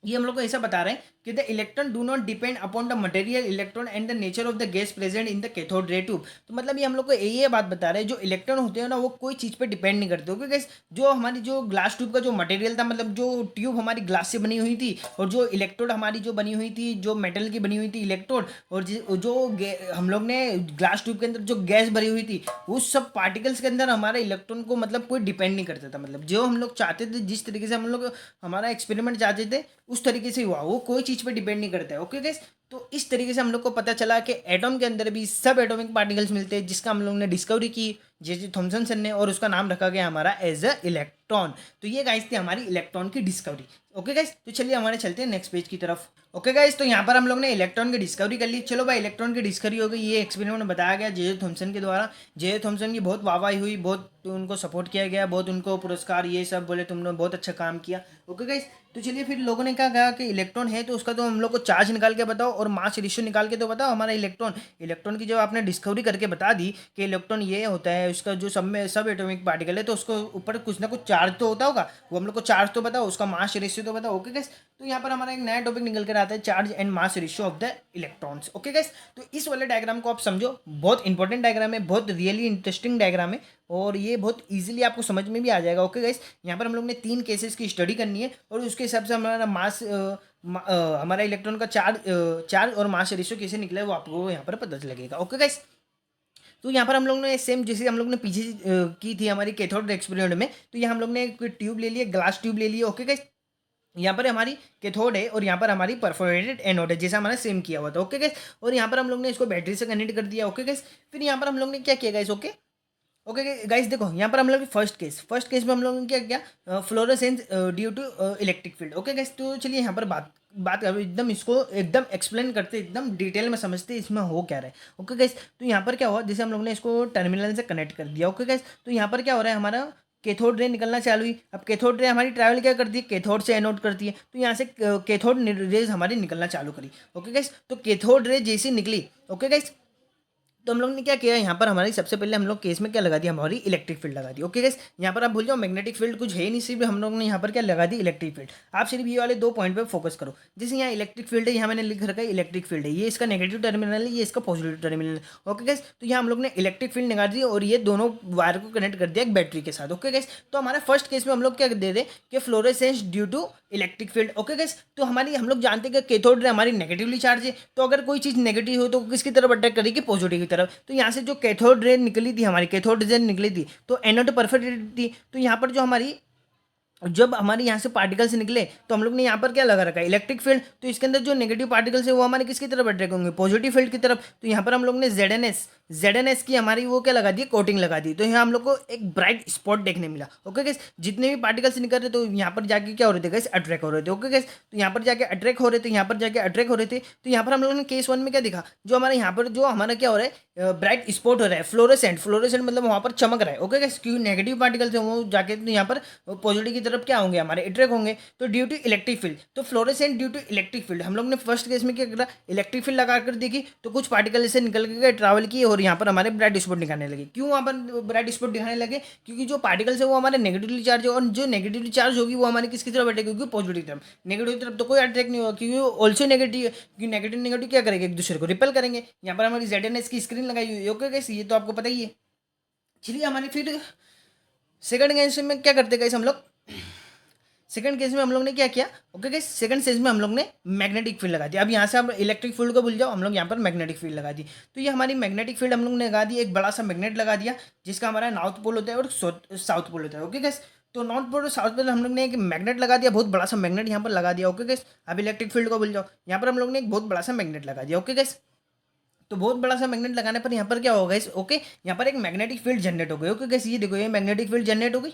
ये हम लोग को ऐसा बता रहे हैं कि the electron do not depend upon the material electron and the nature of the gas present in the cathode ray tube. तो मतलब ये हम लोग को ये बात बता रहे हैं जो इलेक्ट्रॉन होते हैं ना वो कोई चीज़ पे डिपेंड नहीं करते। ओके गाइस, जो हमारी जो ग्लास ट्यूब का जो मटेरियल था, मतलब जो ट्यूब हमारी ग्लास से बनी हुई थी, और जो इलेक्ट्रोड हमारी जो बनी हुई थी जो मेटल की बनी हुई थी इलेक्ट्रोड, और जो हम लोग ने ग्लास ट्यूब के अंदर जो गैस भरी हुई थी उस सब पार्टिकल्स के अंदर हमारे इलेक्ट्रॉन को मतलब कोई डिपेंड नहीं करता था, मतलब जो हम लोग चाहते थे, जिस तरीके से हम लोग हमारा एक्सपेरिमेंट चाहते थे उस तरीके से हुआ, वो कोई चीज़ पे डिपेंड नहीं करता है। ओके गाइस, तो इस तरीके से हम लोग को पता चला कि एटॉम के अंदर भी सब एटॉमिक पार्टिकल्स मिलते हैं जिसका हम लोग ने डिस्कवरी की जे थॉमसन सर ने, और उसका नाम रखा गया हमारा एज अ इलेक्ट्रॉन। तो ये गाइस थी हमारी इलेक्ट्रॉन की डिस्कवरी। ओके गाइस, तो चलिए हमारे चलते हैं नेक्स्ट पेज की तरफ। ओके गाइस, तो यहाँ पर हम लोग ने इलेक्ट्रॉन की डिस्कवरी कर ली। चलो भाई, इलेक्ट्रॉन की डिस्कवरी हो गई, ये एक्सपेरिमेंट में बताया गया जे थॉमसन के द्वारा। जे थॉमसन की बहुत वाहवाही हुई, बहुत उनको सपोर्ट किया गया, बहुत उनको पुरस्कार ये सब बोले तुमने बहुत अच्छा काम किया। ओके गाइस, तो चलिए फिर लोगों ने क्या कहा कि इलेक्ट्रॉन है तो उसका तो हम लोग को चार्ज निकाल के बताओ और मास रेशियो निकाल के तो बताओ हमारा इलेक्ट्रॉन। इलेक्ट्रॉन की जब आपने डिस्कवरी करके बता दी कि इलेक्ट्रॉन ये होता है, उसका जो सब एटॉमिक पार्टिकल है तो उसको ऊपर कुछ ना कुछ चार्ज तो होता होगा, वो हम लोग को चार्ज तो बताओ, उसका मास रेशियो तो बताओ। ओके गैस, तो यहाँ पर हमारा एक नया टॉपिक निकल कर आता है, charge and mass ratio of the electrons. Okay gas, तो इस वाले डायग्राम को आप समझो, बहुत इंपॉर्टेंट डायग्राम है, बहुत रियली इंटरेस्टिंग डायग्राम है और ये बहुत इजीली आपको समझ में भी आ जाएगा। ओके गाइस, यहाँ पर हम लोग ने 3 केसेस की स्टडी करनी है और उसके हिसाब से हमारा हमारा इलेक्ट्रॉन का चार्ज और मास रेशियो कैसे निकला है वो आपको यहाँ पर पता लगेगा। ओके गाइस, तो यहाँ पर हम लोग ने सेम जैसे हम लोग ने पीछे की थी हमारी कैथोड एक्सपेरिमेंट में, तो यहाँ हम लोग ने एक ट्यूब ले लिया, ग्लास ट्यूब ले लिया। ओके गाइस, यहाँ पर हमारी कैथोड है और यहाँ पर हमारी परफोरेटेड एनोड है, जैसा हमारा सेम किया हुआ था। ओके गाइस, और यहाँ पर हम लोग ने इसको बैटरी से कनेक्ट कर दिया। ओके गाइस, फिर यहाँ पर हम लोग ने क्या किया गाइस, ओके ओके गाइस, देखो यहाँ पर हम लोग फर्स्ट केस में हम लोगों ने क्या किया, fluorescence due to electric field. Okay guys, तो चलिए यहाँ पर बात बात करो, एकदम इसको एकदम एक्सप्लेन करते, एकदम डिटेल में समझते इसमें हो क्या रहा है। ओके गाइस, तो यहाँ पर क्या हुआ, जैसे हम लोग ने इसको टर्मिनल से कनेक्ट कर दिया। ओके गाइस, तो यहाँ पर क्या हो रहा है, हमारा कैथोड रे निकलना चालू हुई। अब कैथोड रे हमारी ट्रैवल क्या करती है, कैथोड से एनोड करती है, तो यहाँ से कैथोड रेज हमारी निकलना चालू करी। ओके गाइस, तो कैथोड रे जैसी निकली, ओके गाइस, तो हम लोग ने क्या किया, यहाँ पर हमारी सबसे पहले हम लोग केस में क्या लगा दिया, हमारी इलेक्ट्रिक फील्ड लगा दी। ओके गाइस, यहाँ पर आप भूल जाओ मैग्नेटिक फील्ड कुछ है नहीं, सिर्फ हम लोग ने यहाँ पर क्या लगा दी, इलेक्ट्रिक फील्ड। आप सिर्फ ये वाले 2 पॉइंट पे फोकस करो। जैसे यहाँ इलेक्ट्रिक फील्ड है, यहाँ मैंने लिख रखा है इलेक्ट्रिक फील्ड है, ये इसका नेगेटिव टर्मिनल है, ये इसका पॉजिटिव टर्मिनल है। ओके गाइस, तो यहाँ हम लोग ने इलेक्ट्रिक फील्ड निकाल दी और ये दोनों वायर को कनेक्ट कर दिया एक बैटरी के साथ। ओके गाइस, तो हमारा फर्स्ट केस में हम लोग क्या दे रहे कि fluorescence due to electric field. Okay guys, तो हमारी हम लोग जानते हैं कि कैथोड रे हमारी नेगेटिवली चार्ज है, तो अगर कोई चीज़ नेगेटिव हो तो किसकी तरफ अटैक करेगी, पॉजिटिव की तरफ। तो यहाँ से जो कैथोड रे निकली थी, हमारी कैथोड रे निकली थी, तो एनोड परफेक्ट थी, तो यहाँ पर जो हमारी जब हमारे यहाँ से पार्टिकल्स निकले तो हम लोग ने यहाँ पर क्या लगा रखा है, इलेक्ट्रिक फील्ड। तो इसके अंदर जो नेगेटिव पार्टिकल्स है वो हमारे किसकी तरफ अट्रैक्ट होंगे, पॉजिटिव फील्ड की तरफ। तो यहाँ पर हम लोग ने जेड एन एस की हमारी वो क्या लगा दी, कोटिंग लगा दी। तो यहाँ हम लोग को एक ब्राइट स्पॉट देखने मिला। ओके गैस, जितने भी पार्टिकल्स निकल रहे तो यहाँ पर जाके क्या हो रहे थे गैस, अट्रैक्ट हो रहे थे। ओके गैस, तो यहाँ पर जाके अट्रैक्ट हो रहे थे, यहाँ पर जाके अट्रैक्ट हो रहे थे। तो यहाँ पर हम लोग ने केस 1 में क्या दिखा, जो हमारे यहाँ पर जो हमारा क्या हो रहा है, ब्राइट स्पॉट हो रहा है, फ्लोरोसेंट मतलब वहाँ पर चमक रहा है। ओके गैस, क्योंकि नेगेटिव पार्टिकल्स है वो जाके तो यहाँ पर पॉजिटिव की तरफ क्या होंगे, हमारे अट्रैक्ट होंगे। तो ड्यू टू इलेक्ट्रिक फील्ड, तो fluorescent due to electric field, हम लोग ने फर्स्ट केस में क्या करा, इलेक्ट्रिक फील्ड लगा कर देखी, तो कुछ पार्टिकल ऐसे निकल के ट्रैवल किए और यहाँ पर हमारे ब्राइट स्पॉट दिखाने लगे। क्यों वहाँ पर ब्राइट स्पॉट दिखाने लगे, क्योंकि जो पार्टिकल्स है वो हमारे नेगेटिवली चार्ज है, और जो नेगेटिवली चार्ज होगी वो हमारी किसकी तरफ अटैक होगी, पॉजिटिव तरफ। नेगेटिव तरफ तो कोई अटैक नहीं होगा, क्योंकि ऑल्सो नेगेटिव, क्योंकि नेगेटिव नेगेटिव क्या करेंगे, एक दूसरे को रिपेल करेंगे। यहाँ पर हमारी ZNS की स्क्रीन लगाई हुई है। ओके गाइस, ये तो आपको पता ही है। चलिए हमारी फिर सेकंड केस में क्या करते गाइस, हम लोग सेकंड केस में हम लोग ने क्या किया, ओके गाइस, सेकंड केस में हम लोग ने मैग्नेटिक फील्ड लगा दी। अब यहाँ से आप इलेक्ट्रिक फील्ड को भूल जाओ, हम लोग यहाँ पर मैग्नेटिक फील्ड लगा दी। तो ये हमारी मैग्नेटिक फील्ड हम लोग ने लगा दी, एक बड़ा सा मैग्नेट लगा दिया जिसका हमारा नॉर्थ पोल होता है और साउथ पोल होता है। ओके गाइस, तो नॉर्थ पोल और साउथ पोल हम लोग ने एक मैग्नेट लगा दिया, बहुत बड़ा सा मैग्नेट यहाँ पर लगा दिया। ओके गाइस, अब इलेक्ट्रिक फील्ड को भूल जाओ, यहाँ पर हम लोग ने एक बहुत बड़ा सा मैग्नेट लगा दिया। ओके गाइस, तो बहुत बड़ा सा मैग्नेट लगाने पर यहाँ पर क्या होगा इस, ओके, यहाँ पर एक मैग्नेटिक फील्ड जनरेट हो गई। ओके गाइस, ये देखो, ये मैग्नेटिक फील्ड जनरेट हो गई।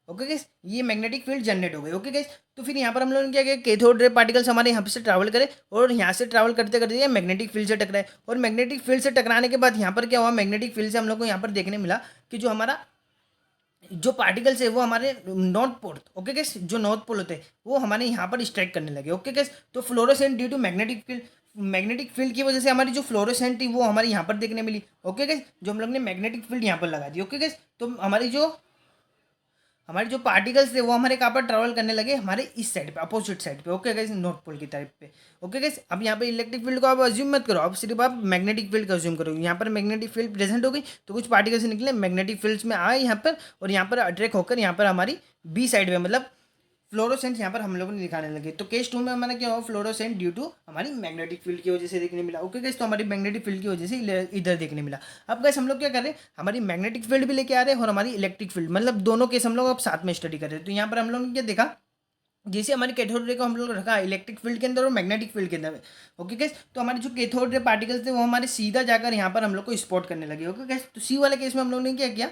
ओके गाइस, ये मैग्नेटिक फील्ड जनरेट हो गई। ओके गाइस, तो फिर यहाँ पर हम लोगों ने क्या किया, कैथोड रे पार्टिकल्स हमारे यहाँ से ट्रैवल करे और यहाँ से ट्रैवल करते करते ये मैग्नेटिक फील्ड से टकराए, और मैग्नेटिक फील्ड से टकराने के बाद यहाँ पर क्या हुआ, मैग्नेटिक फील्ड से हम लोग को यहाँ पर देखने मिला कि जो हमारा जो पार्टिकल्स है वो हमारे नॉर्थ पोल, ओके गैस, जो नॉर्थ पोल होते हैं वो हमारे यहाँ पर स्ट्राइक करने लगे। ओके गैस, तो fluorescent due to magnetic field की वजह से हमारी जो फ्लोरोसेंट थी वो हमारे यहाँ पर देखने मिली। ओके गैस, जो हम लोग ने मैग्नेटिक फील्ड यहाँ पर लगा दी। ओके गैस, तो हमारे जो पार्टिकल्स थे वो हमारे कहाँ पर ट्रैवल करने लगे, हमारे इस साइड पे, अपोजिट साइड पे। ओके गाइस, नॉर्थ पोल की तरफ पे। ओके गाइस, अब यहाँ पे इलेक्ट्रिक फील्ड को आप अज्यूम मत करो, अब सिर्फ आप मैग्नेटिक फील्ड का अज्यूम करो। यहाँ पर मैग्नेटिक फील्ड प्रेजेंट हो गई तो कुछ पार्टिकल्स निकले मैग्नेटिक फील्ड्स में आए यहाँ पर, और यहाँ पर अट्रैक्ट होकर यहाँ पर हमारी बी साइड में मतलब फ्लोरोसेंट यहाँ पर हम लोगों ने दिखाने लगे। तो केस 2 में हमारा क्या हुआ, फ्लोरोसेंट ड्यू टू हमारी मैग्नेटिक फील्ड की वजह से देखने मिला। ओके गाइस, तो हमारी मैग्नेटिक फील्ड की वजह से इधर देखने मिला। अब गाइस हम लोग क्या कर रहे हैं, हमारी मैग्नेटिक फील्ड भी लेके आ रहे हैं और हमारी इलेक्ट्रिक फील्ड, मतलब दोनों केस हम लोग अब साथ में स्टडी कर रहे हैं। तो यहाँ पर हम लोग ने क्या देखा, जैसे हमारी कैथोड रे को हम लोग रखा इलेक्ट्रिक फील्ड के अंदर और मैग्नेटिक फील्ड के अंदर। ओके गाइस, तो हमारे जो कैथोड रे पार्टिकल्स थे वो हमारे सीधा जाकर यहाँ पर हम लोग को स्पॉट करने लगे। ओके गाइस, तो सी वाले केस में हम लोग ने क्या किया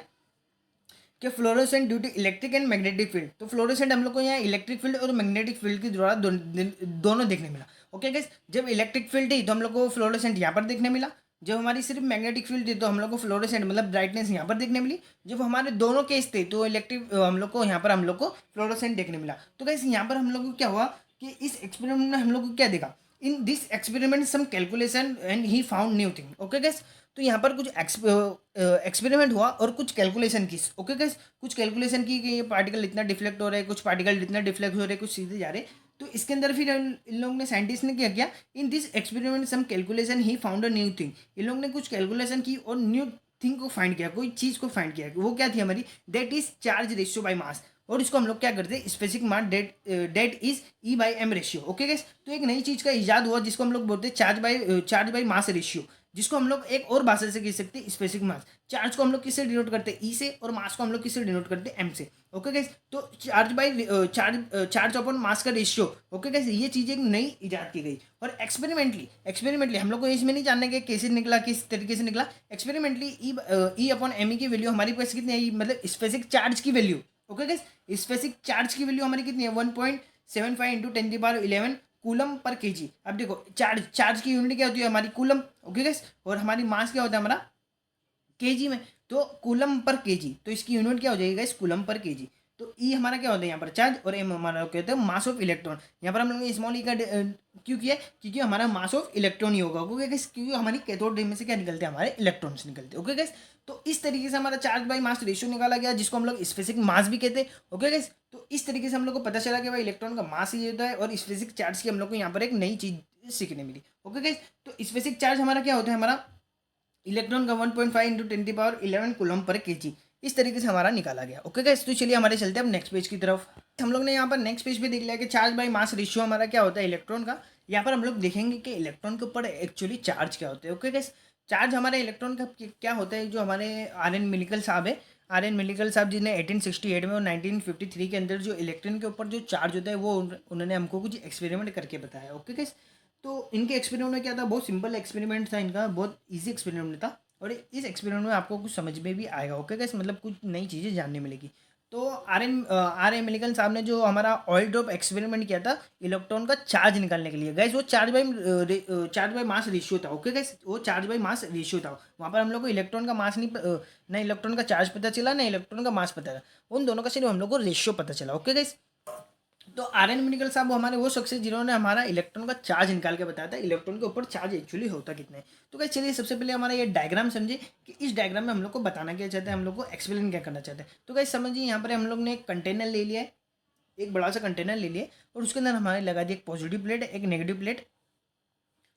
कि fluorescent due to electric and magnetic field, तो फ्लोरोसेंट हम लोग को यहाँ इलेक्ट्रिक फील्ड और मैग्नेटिक फील्ड के द्वारा दोनों देखने मिला। ओके गाइस, जब इलेक्ट्रिक फील्ड थी तो हम लोग को फ्लोरोसेंट यहाँ पर देखने मिला, जब हमारी सिर्फ मैग्नेटिक फील्ड थी तो हम लोग को फ्लोरोसेंट मतलब ब्राइटनेस यहाँ पर देखने मिली। जब हमारे दोनों केस थे तो इलेक्ट्रिक हम लोग को यहाँ पर हम लोग को फ्लोरोसेंट देखने मिला। तो गाइस यहाँ पर हम लोग को क्या हुआ कि इस एक्सपेरिमेंट में हम लोग को क्या देखा, in this experiment some calculation and he found new thing. Okay guys, तो यहाँ पर कुछ एक्सपेरिमेंट हुआ और कुछ कैलकुलेशन की। ओके गाइस, कुछ कैलकुलेशन की कि ये पार्टिकल इतना डिफ्लेक्ट हो रहा है, कुछ पार्टिकल इतना डिफ्लेक्ट हो रहे हैं, कुछ सीधे जा रहे हैं। तो इसके अंदर फिर इन लोगों ने साइंटिस्ट ने क्या किया, in this experiment some calculation ही फाउंड अ न्यू थिंग। इन लोगों ने कुछ कैलकुलेशन की और न्यू थिंग को फाइंड किया, कोई चीज़ को फाइंड किया। वो क्या थी हमारी, that is charge ratio by mass. और इसको हम लोग क्या करते हैं, specific mass that is E by M ratio. Okay guys, तो एक नई चीज़ का इजाद हुआ जिसको हम लोग बोलते हैं चार्ज बाई मास रेशियो, जिसको हम लोग एक और भाषा से कह सकते हैं स्पेसिफिक मास। चार्ज को हम लोग किससे डिनोट करते हैं, ई से, और मास को हम लोग किससे डिनोट करते हैं, एम से। ओके गाइस, तो चार्ज अपॉन मास का रेशियो। ओके गाइस, ये चीज़ एक नई इजाद की गई। और एक्सपेरिमेंटली हम लोग को इसमें नहीं जानना कि कैसे निकला, किस तरीके से निकला। Experimentally E upon M E की वैल्यू हमारे पास कितनी है, मतलब स्पेसिफिक चार्ज की value. Okay guys, specific charge की वैल्यू हमारी कितनी है, 1.75 इंटू 10⁻11 कूलम पर केजी। अब देखो चार्ज की यूनिट क्या होती है हमारी, कूलम। ओके गाइस, और हमारी मास क्या होता है हमारा, केजी में। तो कूलम पर केजी, तो इसकी यूनिट क्या हो जाएगी गाइस, कूलम पर केजी। तो ई हमारा क्या होता है यहाँ पर चार्ज, और एम हमारा क्या होता है, मास ऑफ इलेक्ट्रॉन। यहाँ पर हम लोग ने स्मॉल ई का क्यों किया, क्योंकि हमारा मास ऑफ इलेक्ट्रॉन ही होगा। ओके गाइस, क्योंकि हमारी कैथोड रे में से क्या निकलते हैं, हमारे इलेक्ट्रॉन्स निकलते हैं। ओके गाइस, तो इस तरीके से हमारा चार्ज बाई मास रेशियो निकाला गया, जिसको हम लोग स्पेसिफिक मास भी कहते हैं। ओके गाइस, तो इस तरीके से हम लोग को पता चला कि भाई इलेक्ट्रॉन का मास ये होता है, और स्पेसिफिक चार्ज की हम लोग को यहाँ पर एक नई चीज सीखने मिली। ओके गाइस, तो स्पेसिफिक चार्ज हमारा क्या होता है, हमारा इलेक्ट्रॉन का 1.5 इंटू 10⁻11 कूलम पर केजी। इस तरीके से हमारा निकाला गया। ओके गाइस, तो चलिए हमारे चलते हैं अब नेक्स्ट पेज की तरफ। हम लोग ने यहाँ पर नेक्स्ट पेज पे देख लिया कि चार्ज बाई मास रेशियो हमारा क्या होता है इलेक्ट्रॉन का। यहाँ पर हम लोग देखेंगे कि इलेक्ट्रॉन के ऊपर एक्चुअली चार्ज क्या होता है। ओके गाइस, चार्ज हमारे इलेक्ट्रॉन का क्या होता है, जो हमारे आर.एन. मिलिकल साहब है, आर.एन. मिलिकल साहब जिन्हें 1868 में और 1953 के अंदर जो इलेक्ट्रॉन के ऊपर जो चार्ज होता है वो उन्होंने हमको कुछ एक्सपेरिमेंट करके बताया। ओके गाइस, तो इनके एक्सपेरिमेंट में क्या था, बहुत सिंपल एक्सपेरिमेंट था इनका, बहुत ईजी एक्सपेरिमेंट था। और इस एक्सपेरिमेंट में आपको कुछ समझ में भी आएगा। ओके गाइस, मतलब कुछ नई चीज़ें जानने मिलेगी। तो आर एम मिलिकन साहब ने जो हमारा ऑयल ड्रॉप एक्सपेरिमेंट किया था इलेक्ट्रॉन का चार्ज निकालने के लिए। गाइस वो चार्ज बाई मास रेशियो था। ओके गाइस, वो चार्ज बाई मास रेशियो था। वहाँ पर हम लोग को इलेक्ट्रॉन का मास नहीं ना इलेक्ट्रॉन का चार्ज पता चला, ना इलेक्ट्रॉन का मास पता चला, उन दोनों का सिर्फ हम लोग को रेशियो पता चला। ओके गाइस, तो आर.एन. मेडिकल साहब वो हमारे वो शख्स है जिन्होंने हमारा इलेक्ट्रॉन का चार्ज निकाल के बताया था, इलेक्ट्रॉन के ऊपर चार्ज एक्चुअली होता कितना है। तो क्या, चलिए सबसे पहले हमारा ये डायग्राम समझे कि इस डायग्राम में हम लोग को बताना क्या चाहते हैं, हम लोग को एक्सप्लेन क्या करना चाहते हैं। तो क्या समझिए, यहाँ पर हम लोग ने एक कंटेनर ले लिया है, एक बड़ा सा कंटेनर ले लिया, और उसके अंदर हमारे लगा दी एक पॉजिटिव प्लेट, एक नेगेटिव प्लेट,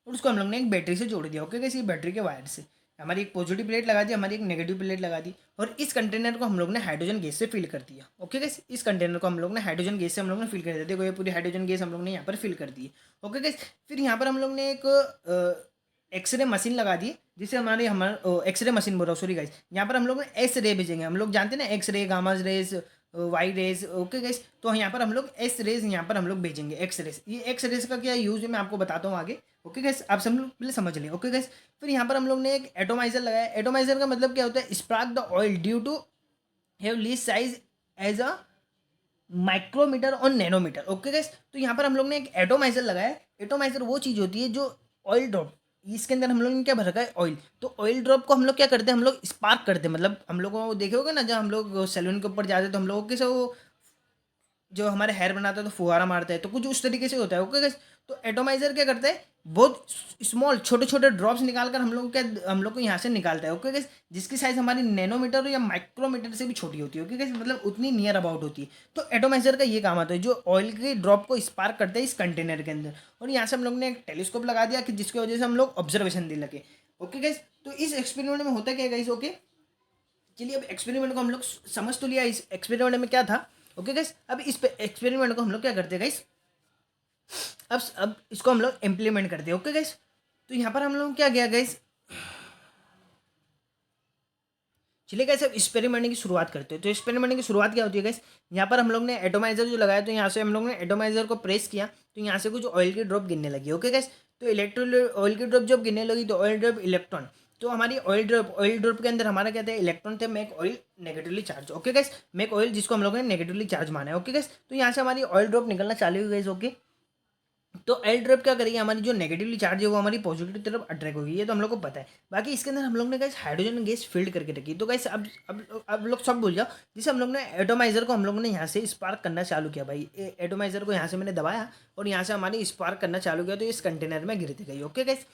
और उसको हम लोग ने एक बैटरी से जोड़ दिया। ओके कैसे, बैटरी के वायर से हमारी एक पॉजिटिव प्लेट लगा दी, हमारी एक नेगेटिव प्लेट लगा दी, और इस कंटेनर को हम लोग ने हाइड्रोजन गैस से फिल कर दिया। ओके गैस, इस कंटेनर को हम लोग ने हाइड्रोजन गैस से हम लोग ने फिल कर दिया। देखो ये पूरी हाइड्रोजन गैस हम लोग ने यहाँ पर फिल कर दी है। ओके गैस, फिर यहाँ पर हम लोग ने एक एक्सरे मशीन लगा दी, जिससे हमारे एक्सरे मशीन बोल रहा हूँ, सॉरी गाइस, यहाँ पर हम लोग एक्स रे भेजेंगे। हम लोग जानते हैं ना X ray, gamma rays, Y rays. Okay guys, तो यहाँ पर हम लोग एस रेज यहाँ पर हम लोग भेजेंगे, एक्स रेज। ये एक्स रेज का क्या यूज है मैं आपको बताता हूँ आगे। ओके गाइस, आप सब लोग पहले समझ लें। ओके गाइस, फिर यहाँ पर हम लोग ने एक एटोमाइजर लगाया। एटोमाइजर का मतलब क्या होता है, spark the oil due to have least size as a micrometer और नैनोमीटर। ओके गाइस, तो यहाँ पर हम लोग ने एक एटोमाइजर लगाया। एटोमाइजर वो चीज़ होती है जो ऑयल ड्रॉप, इसके अंदर हम लोग ने क्या भर रखा है, ऑयल। तो ऑयल ड्रॉप को हम लोग क्या करते हैं, हम लोग स्पार्क करते हैं। मतलब हम लोगों को देखे होगा ना, जब हम लोग सैलून के ऊपर जाते हैं तो हम लोगों के से वो जो हमारे हेयर बनाता है तो फुहारा मारता है, तो कुछ उस तरीके से होता है। ओके गाइस, तो एटोमाइजर क्या करता है, बहुत स्मॉल छोटे छोटे ड्रॉप्स निकालकर हम लोग को यहाँ से निकालता है। ओके गाइस, जिसकी साइज हमारी नैनोमीटर या माइक्रोमीटर से भी छोटी होती है। ओके गाइस, मतलब उतनी नियर अबाउट होती है। तो एटोमाइजर का ये काम आता है, जो ऑयल के ड्रॉप को स्पार्क करते हैं इस कंटेनर के अंदर। और यहाँ से हम लोग ने एक टेलीस्कोप लगा दिया कि जिसकी वजह से हम लोग ऑब्जर्वेशन दे लगे। ओके गाइस, तो इस एक्सपेरिमेंट में होता क्या है गाइस। ओके, चलिए अब एक्सपेरिमेंट को हम लोग समझ तो लिया, इस एक्सपेरिमेंट में क्या था। ओके गाइस, अब इस एक्सपेरिमेंट को हम लोग क्या करते हैं गाइस, अब इसको हम लोग इम्प्लीमेंट करते हैं। ओके गाइस, तो यहाँ पर हम लोग क्या किया गाइस, चलिए गाइस अब एक्सपेरिमेंट की शुरुआत करते हैं। तो एक्सपेरिमेंट की शुरुआत क्या होती है गाइस, यहाँ पर हम लोग ने एटोमाइजर जो लगाया, तो यहाँ से हम लोग ने एटोमाइजर को प्रेस किया, तो यहाँ से कुछ ऑयल की ड्रॉप गिरने लगी। ओके गाइस, तो ऑयल की ड्रॉप जब गिरने लगी तो ऑयल ड्रॉप इलेक्ट्रॉन, तो हमारी ऑयल ड्रॉप के अंदर हमारा क्या था, इलेक्ट्रॉन थे, make oil negatively charge. Okay guys, make oil जिसको हम लोग ने नेगेटिवली चार्ज माना है। ओके गाइस, तो यहाँ से हमारी ऑयल ड्रॉप निकलना चालू हुई गाइस। ओके, तो एल ड्रॉप क्या करेगी, हमारी जो नेगेटिवली चार्ज है वो हमारी पॉजिटिव की तरफ अट्रैक्ट होगी, ये तो हम लोग को पता है। बाकी इसके अंदर हम लोग ने गाइस हाइड्रोजन गैस फील्ड करके रखी। तो गाइस अब लोग सब भूल जाओ। जैसे हम लोग ने एटोमाइजर को हम लोगों ने यहाँ से स्पार्क करना चालू किया भाई, एटोमाइजर को यहाँ से मैंने दबाया और यहाँ से हमारी स्पार्क करना चालू किया, तो इस कंटेनर में गिरती गई। ओके गाइस,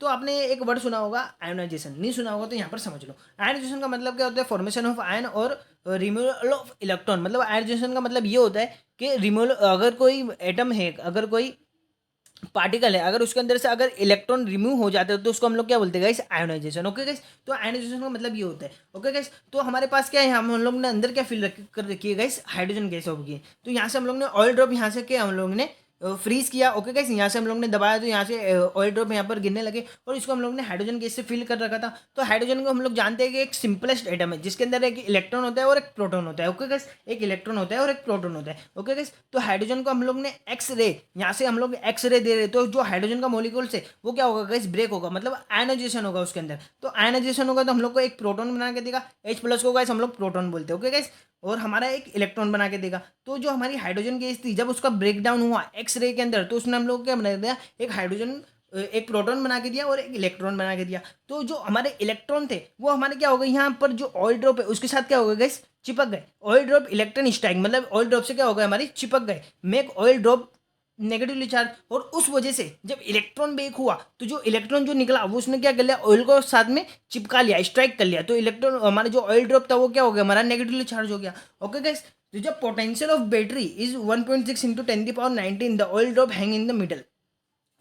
तो आपने एक वर्ड सुना होगा आयोनाइजेशन, नहीं सुना होगा तो यहाँ पर समझ लो। आयोनाइजेशन का मतलब क्या होता है, फॉर्मेशन ऑफ आयन और रिमूवल ऑफ इलेक्ट्रॉन। मतलब आयोनाइजेशन का मतलब ये होता है कि रिमूवल, अगर कोई एटम है, अगर कोई पार्टिकल है, अगर उसके अंदर से अगर इलेक्ट्रॉन रिमूव हो जाते हैं तो उसको हम लोग क्या बोलते हैं गाइस, आयोनाइजेशन। ओके गाइस, तो आयोनाइजेशन का मतलब ये होता है। ओके गाइस, तो हमारे पास क्या है, हम लोग ने अंदर क्या फिल कर रखी है गाइस, हाइड्रोजन गैस होगी। तो यहाँ से हम लोग ने ऑयल ड्रॉप यहाँ से क्या हम लोग ने फ्रीज किया। ओके गाइस, यहाँ से हम लोग ने दबाया तो यहाँ से ऑयल ड्रॉप यहाँ पर गिरने लगे और इसको हम लोग ने हाइड्रोजन गैस से फिल कर रखा था। तो हाइड्रोजन को हम लोग जानते हैं कि एक सिंपलेस्ट एटम है जिसके अंदर एक इलेक्ट्रॉन होता है और एक प्रोटॉन होता है। ओके गाइस, एक इलेक्ट्रॉन होता है और एक प्रोटॉन होता है। ओके गाइस, तो हाइड्रोजन को हम लोग ने एक्स रे, यहाँ से हम लोग एक्स रे दे रहे, तो जो हाइड्रोजन का मॉलिक्यूल्स है वो क्या होगा गाइस, ब्रेक होगा, मतलब आयनाइजेशन होगा उसके अंदर। तो आयनाइजेशन होगा तो हम लोग को एक प्रोटॉन बना के देगा, H प्लस को गाइस हम लोग प्रोटॉन बोलते हैं। ओके गाइस, और हमारा एक इलेक्ट्रॉन बना के देगा। तो जो हमारी हाइड्रोजन गैस थी जब उसका ब्रेक डाउन हुआ एक्स रे के अंदर, तो उसने हम लोग क्या बना दिया, एक हाइड्रोजन एक प्रोटॉन बना के दिया और एक इलेक्ट्रॉन बना के दिया। तो जो हमारे इलेक्ट्रॉन थे वो हमारे क्या हो गए, यहाँ पर जो ऑयल ड्रॉप है उसके साथ क्या हो गए गाइस, चिपक गए। ऑयल ड्रॉप इलेक्ट्रॉन स्ट्राइक, मतलब ऑयल ड्रॉप से क्या हो गया, हमारी चिपक गए, make oil drop negatively charge. और उस वजह से जब इलेक्ट्रॉन ब्रेक हुआ तो जो इलेक्ट्रॉन जो निकला वो उसने क्या कर लिया, ऑयल को साथ में चिपका लिया, स्ट्राइक कर लिया। तो इलेक्ट्रॉन हमारा जो ऑयल ड्रॉप था वो क्या हो गया, हमारा नेगेटिवली चार्ज हो गया। ओके गाइस, तो जब potential of battery is 1.6 into 10 की power 19, the oil drop hang in the middle.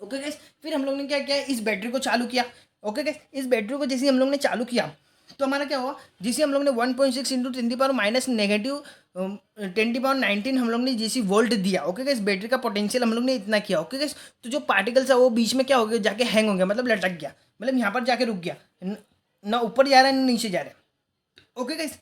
Okay guys, फिर हम लोग ने क्या किया, इस बैटरी को चालू किया। ओके गाइस, इस बैटरी को जैसे हम लोग ने चालू किया तो हमारा क्या हुआ, जिसे हम लोग ने 1.6 इंटू 10 की पावर नेगेटिव 10 की पावर 19 हम लोग ने जैसी वोल्ट दिया। ओके गाइस, बैटरी का पोटेंशियल हम लोग ने इतना किया। ओके गाइस, तो जो पार्टिकल्स है वो बीच में क्या हो गया, जाके हैंग हो गया, मतलब लटक गया, मतलब यहाँ पर जाके रुक गया, ना ऊपर जा रहा है ना नीचे जा रहा है। ओके गाइस,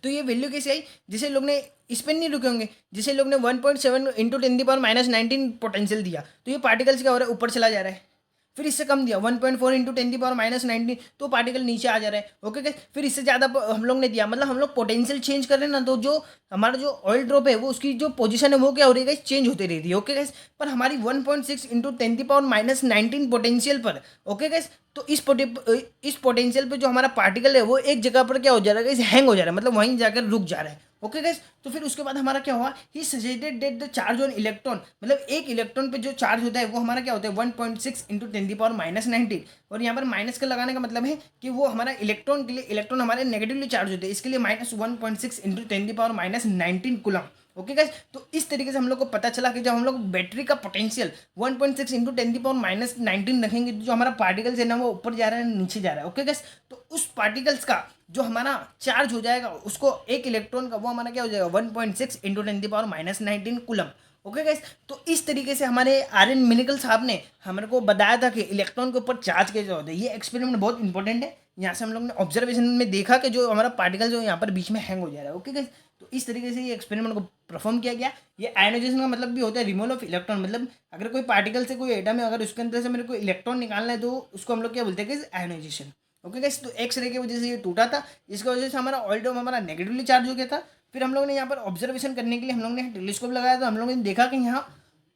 तो ये वैल्यू कैसे आई, जिसे लोग ने इस पर नहीं रुके होंगे, जिसे लोग ने 1.7 इंटू 10 की पावर -19 पोटेंशियल दिया, तो ये पार्टिकल्स क्या हो रहा है, ऊपर चला जा रहा है। फिर इससे कम दिया 1.4 इंटू 10 की पावर -19, तो पार्टिकल नीचे आ जा रहा है। ओके गाइस, फिर इससे ज़्यादा हम लोग ने दिया, मतलब हम लोग पोटेंशियल चेंज कर रहे हैं ना, तो जो हमारा जो ऑयल ड्रॉप है वो उसकी जो पोजीशन है वो क्या हो रही है गाइस, चेंज होती रहती है। ओके गाइस, पर हमारी 1.6 इंटू 10 की पावर -19 पोटेंशियल पर, ओके गाइस, तो इस पोटेंशियल पे जो हमारा पार्टिकल है वो एक जगह पर क्या हो जा रहा है गाइस, हैंग हो जा रहा है, मतलब वहीं जाकर रुक जा रहा है। ओके गाइस, तो फिर उसके बाद हमारा क्या हुआ, he suggested that the charge on electron, मतलब एक इलेक्ट्रॉन पे जो चार्ज होता है वो हमारा क्या होता है 1.6 इंटू 10 की पावर -19। और यहाँ पर माइनस का लगाने का मतलब है कि वो हमारा इलेक्ट्रॉन के लिए, इलेक्ट्रॉन हमारे नेगेटिवली चार्ज होते हैं, इसके लिए -1.6 इंटू 10 की पावर -19 कुलम। ओके गाइस, तो इस तरीके से हम लोग को पता चला कि जब हम लोग बैटरी का पोटेंशियल 1.6 इंटू 10 की पावर -19 रखेंगे तो जो हमारा पार्टिकल्स है ना वो ऊपर जा रहा है नीचे जा रहा है। ओके गाइस, तो उस पार्टिकल्स का जो हमारा चार्ज हो जाएगा उसको एक इलेक्ट्रॉन का वो हमारा क्या हो जाएगा 1.6 इंटू 10 की पावर -19 कुलम। ओके गाइस, तो इस तरीके से हमारे आर्यन मिनिकल साहब ने हमारे को बताया था कि इलेक्ट्रॉन के ऊपर चार्ज कैसे होता है। ये एक्सपेरिमेंट बहुत इंपॉर्टेंट है। यहाँ से हम लोग ने ऑब्जर्वेशन में देखा कि जो हमारा पार्टिकल जो यहाँ पर बीच में हैंग हो जा रहा है। ओके गाइस, तो इस तरीके से ये एक्सपेरिमेंट को परफॉर्म किया गया। ये आयनाइजेशन का मतलब भी होता है रिमूवल ऑफ इलेक्ट्रॉन, मतलब अगर कोई पार्टिकल से कोई एटम है, अगर उसके अंदर से मेरे को इलेक्ट्रॉन निकालना है तो उसको हम लोग क्या बोलते हैं कि आयनाइजेशन। ओके गाइस, तो एक्स रे की वजह से ये टूटा था, इसकी वजह से हमारा ऑयल डोम हमारा नेगेटिवली चार्ज हो गया था। फिर हम लोग ने यहाँ पर ऑब्जर्वेशन करने के लिए हम लोग ने टेलीस्कोप लगाया, तो हम लोग ने देखा कि यहाँ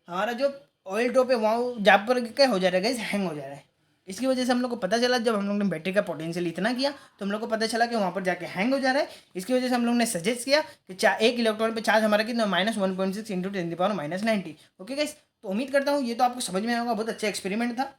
हमारा जो ऑयल ड्रॉप है वहाँ जहाँ पर क्या हो जा रहा है गाइस, हैंग हो जा रहा है। इसकी वजह से हम लोग को पता चला, जब हम लोग ने बैटरी का पोटेंशियल इतना किया तो हम लोग को पता चला कि वहाँ पर जाके हैंग हो जा रहा है। इसकी वजह से हम लोग ने सजेस्ट किया कि एक इलेक्ट्रॉन पे चार्ज हमारा कितना -1.6 इंटू 10 की पावर -19। ओके गाइस, तो उम्मीद करता हूँ ये तो आपको समझ में आएगा। बहुत अच्छा एक्सपेरिमेंट था,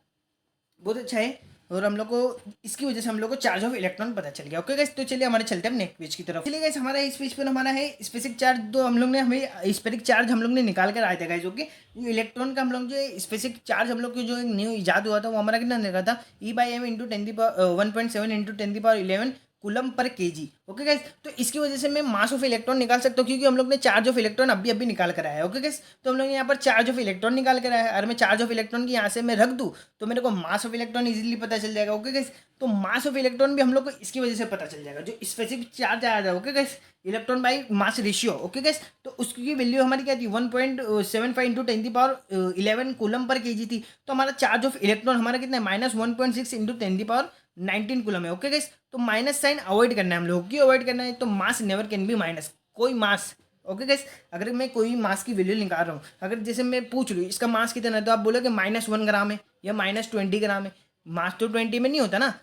बहुत अच्छा है, और हम लोग को इसकी वजह से हम लोग को चार्ज ऑफ इलेक्ट्रॉन पता चल गया। ओके गाइस, तो चलिए हमारे चलते हैं नेक्स्ट पेज की तरफ। चलिए गाइस, हमारा इस पेज पर हमारा है स्पेसिफिक चार्ज, तो हम लोग ने हमें स्पेसिफिक चार्ज हम लोग ने निकाल कर आए थे गाइस। ओके, इलेक्ट्रॉन का हम लोग जो स्पेसिफिक चार्ज हम लोग को जो न्यू इजाद हुआ था वो हमारा कितना निकला था E/m इंटू 1.7 इंटू 10 की power 11 coulomb per KG. Okay guys, तो इसकी वजह से मैं मास ऑफ इलेक्ट्रॉन निकाल सकता हूँ, क्योंकि हम लोग ने चार्ज ऑफ इलेक्ट्रॉन अभी अभी निकाल कर आया है। ओके गाइस, तो हम लोग ने यहाँ पर चार्ज ऑफ इलेक्ट्रॉन निकाल कर आया है, अगर मैं चार्ज ऑफ इलेक्ट्रॉन की यहाँ से मैं रख दूँ तो मेरे को मास ऑफ इलेक्ट्रॉन इजीली पता चल जाएगा। ओके गाइस, तो मास ऑफ इलेक्ट्रॉन भी हम लोग को इसकी वजह से पता चल जाएगा, जो स्पेसिफिक चार्ज आया था। Okay guys, electron by mass ratio. Okay guys, तो उसकी वैल्यू हमारी क्या थी 1.75 इंटू 10 की पावर 11 कूलम पर केजी थी। तो हमारा चार्ज ऑफ इलेक्ट्रॉन हमारा कितना है -1.6 इंटू 10 की पावर 19 कूलम है। ओके गाइस, तो माइनस साइन अवॉइड करना है हम लोग, क्यों अवॉइड करना है, तो मास नेवर कैन बी माइनस, कोई मास ओके गाइस, अगर मैं कोई मास की वैल्यू निकाल रहा हूँ, अगर जैसे मैं पूछ लूँ इसका मास कितना है, तो आप बोलोगे -1 ग्राम है या -20 ग्राम है। मास तो 20 में नहीं होता ना।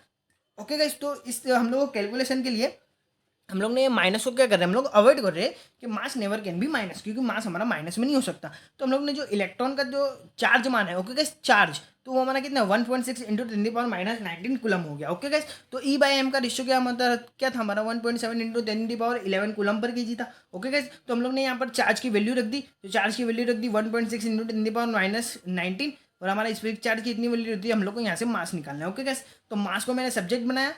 ओके गाइस, तो इस हम लोग कैलकुलेशन के लिए हम लोग ने ये माइनस को क्या कर रहे हैं, हम लोग अवॉइड कर रहे हैं कि मास नेवर कैन बी माइनस, क्योंकि मास हमारा माइनस में नहीं हो सकता। तो हम लोग ने जो इलेक्ट्रॉन का जो चार्ज माना है, ओके गाइस, चार्ज, तो वो हमारा कितना 1.6 इंटू 10⁻19 कूलम हो गया। ओके गाइस, तो ई बाई एम का रेशियो क्या था हमारा 1.7 इंटू 10⁻11 कूलम पर केजी था। ओके गाइस, तो हम लोग ने यहाँ पर चार्ज की वैल्यू रख दी, तो चार्ज की वैल्यू रख दी 1.6 इंटू 10⁻19 और हमारा स्पेसिफिक चार्ज की इतनी वैल्यू रहती है, हम लोग को यहाँ से मास निकालना है। ओके गाइस, तो मास को मैंने सब्जेक्ट बनाया,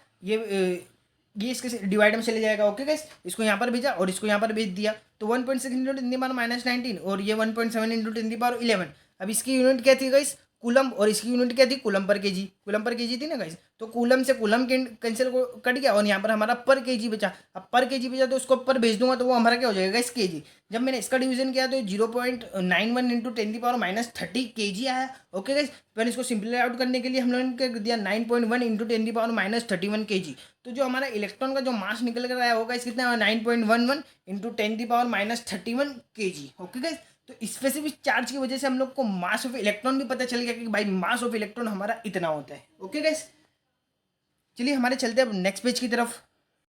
ये इसके डिवाइड में चले जाएगा। ओके गाइस, इसको यहाँ पर भेजा और इसको यहाँ पर भेज दिया, तो 1.6 इंटू 10⁻19 और ये 1.7 इंटू 10⁻11। अब इसकी यूनिट क्या थी गाइस, कूलम, और इसकी यूनिट क्या थी, coulomb per KG, coulomb per KG थी ना गाइस। तो कूलम से कूलम कैंसिल कट गया और यहाँ पर हमारा पर केजी बचा। अब पर केजी बचा तो उसको पर भेज दूंगा तो वो हमारा क्या हो जाएगा गाइस, केजी। जब मैंने इसका डिवीजन किया तो 0.91 इंटू 10⁻30 केजी आया। ओके गाइस, मैंने इसको सिंपली आउट करने के लिए हम लोगों ने क्या कर दिया 9.1 इंटू 10⁻31 केजी। तो जो हमारा इलेक्ट्रॉन का जो मास निकल कर आया होगा इस कितना 9.11 इंटू 10⁻31 केजी। ओके गाइस, तो स्पेसिफिक चार्ज की वजह से हम लोग को मास ऑफ इलेक्ट्रॉन भी पता चल गया कि भाई मास ऑफ इलेक्ट्रॉन हमारा इतना होता है। ओके गाइस, चलिए हमारे चलते हैं अब नेक्स्ट पेज की तरफ।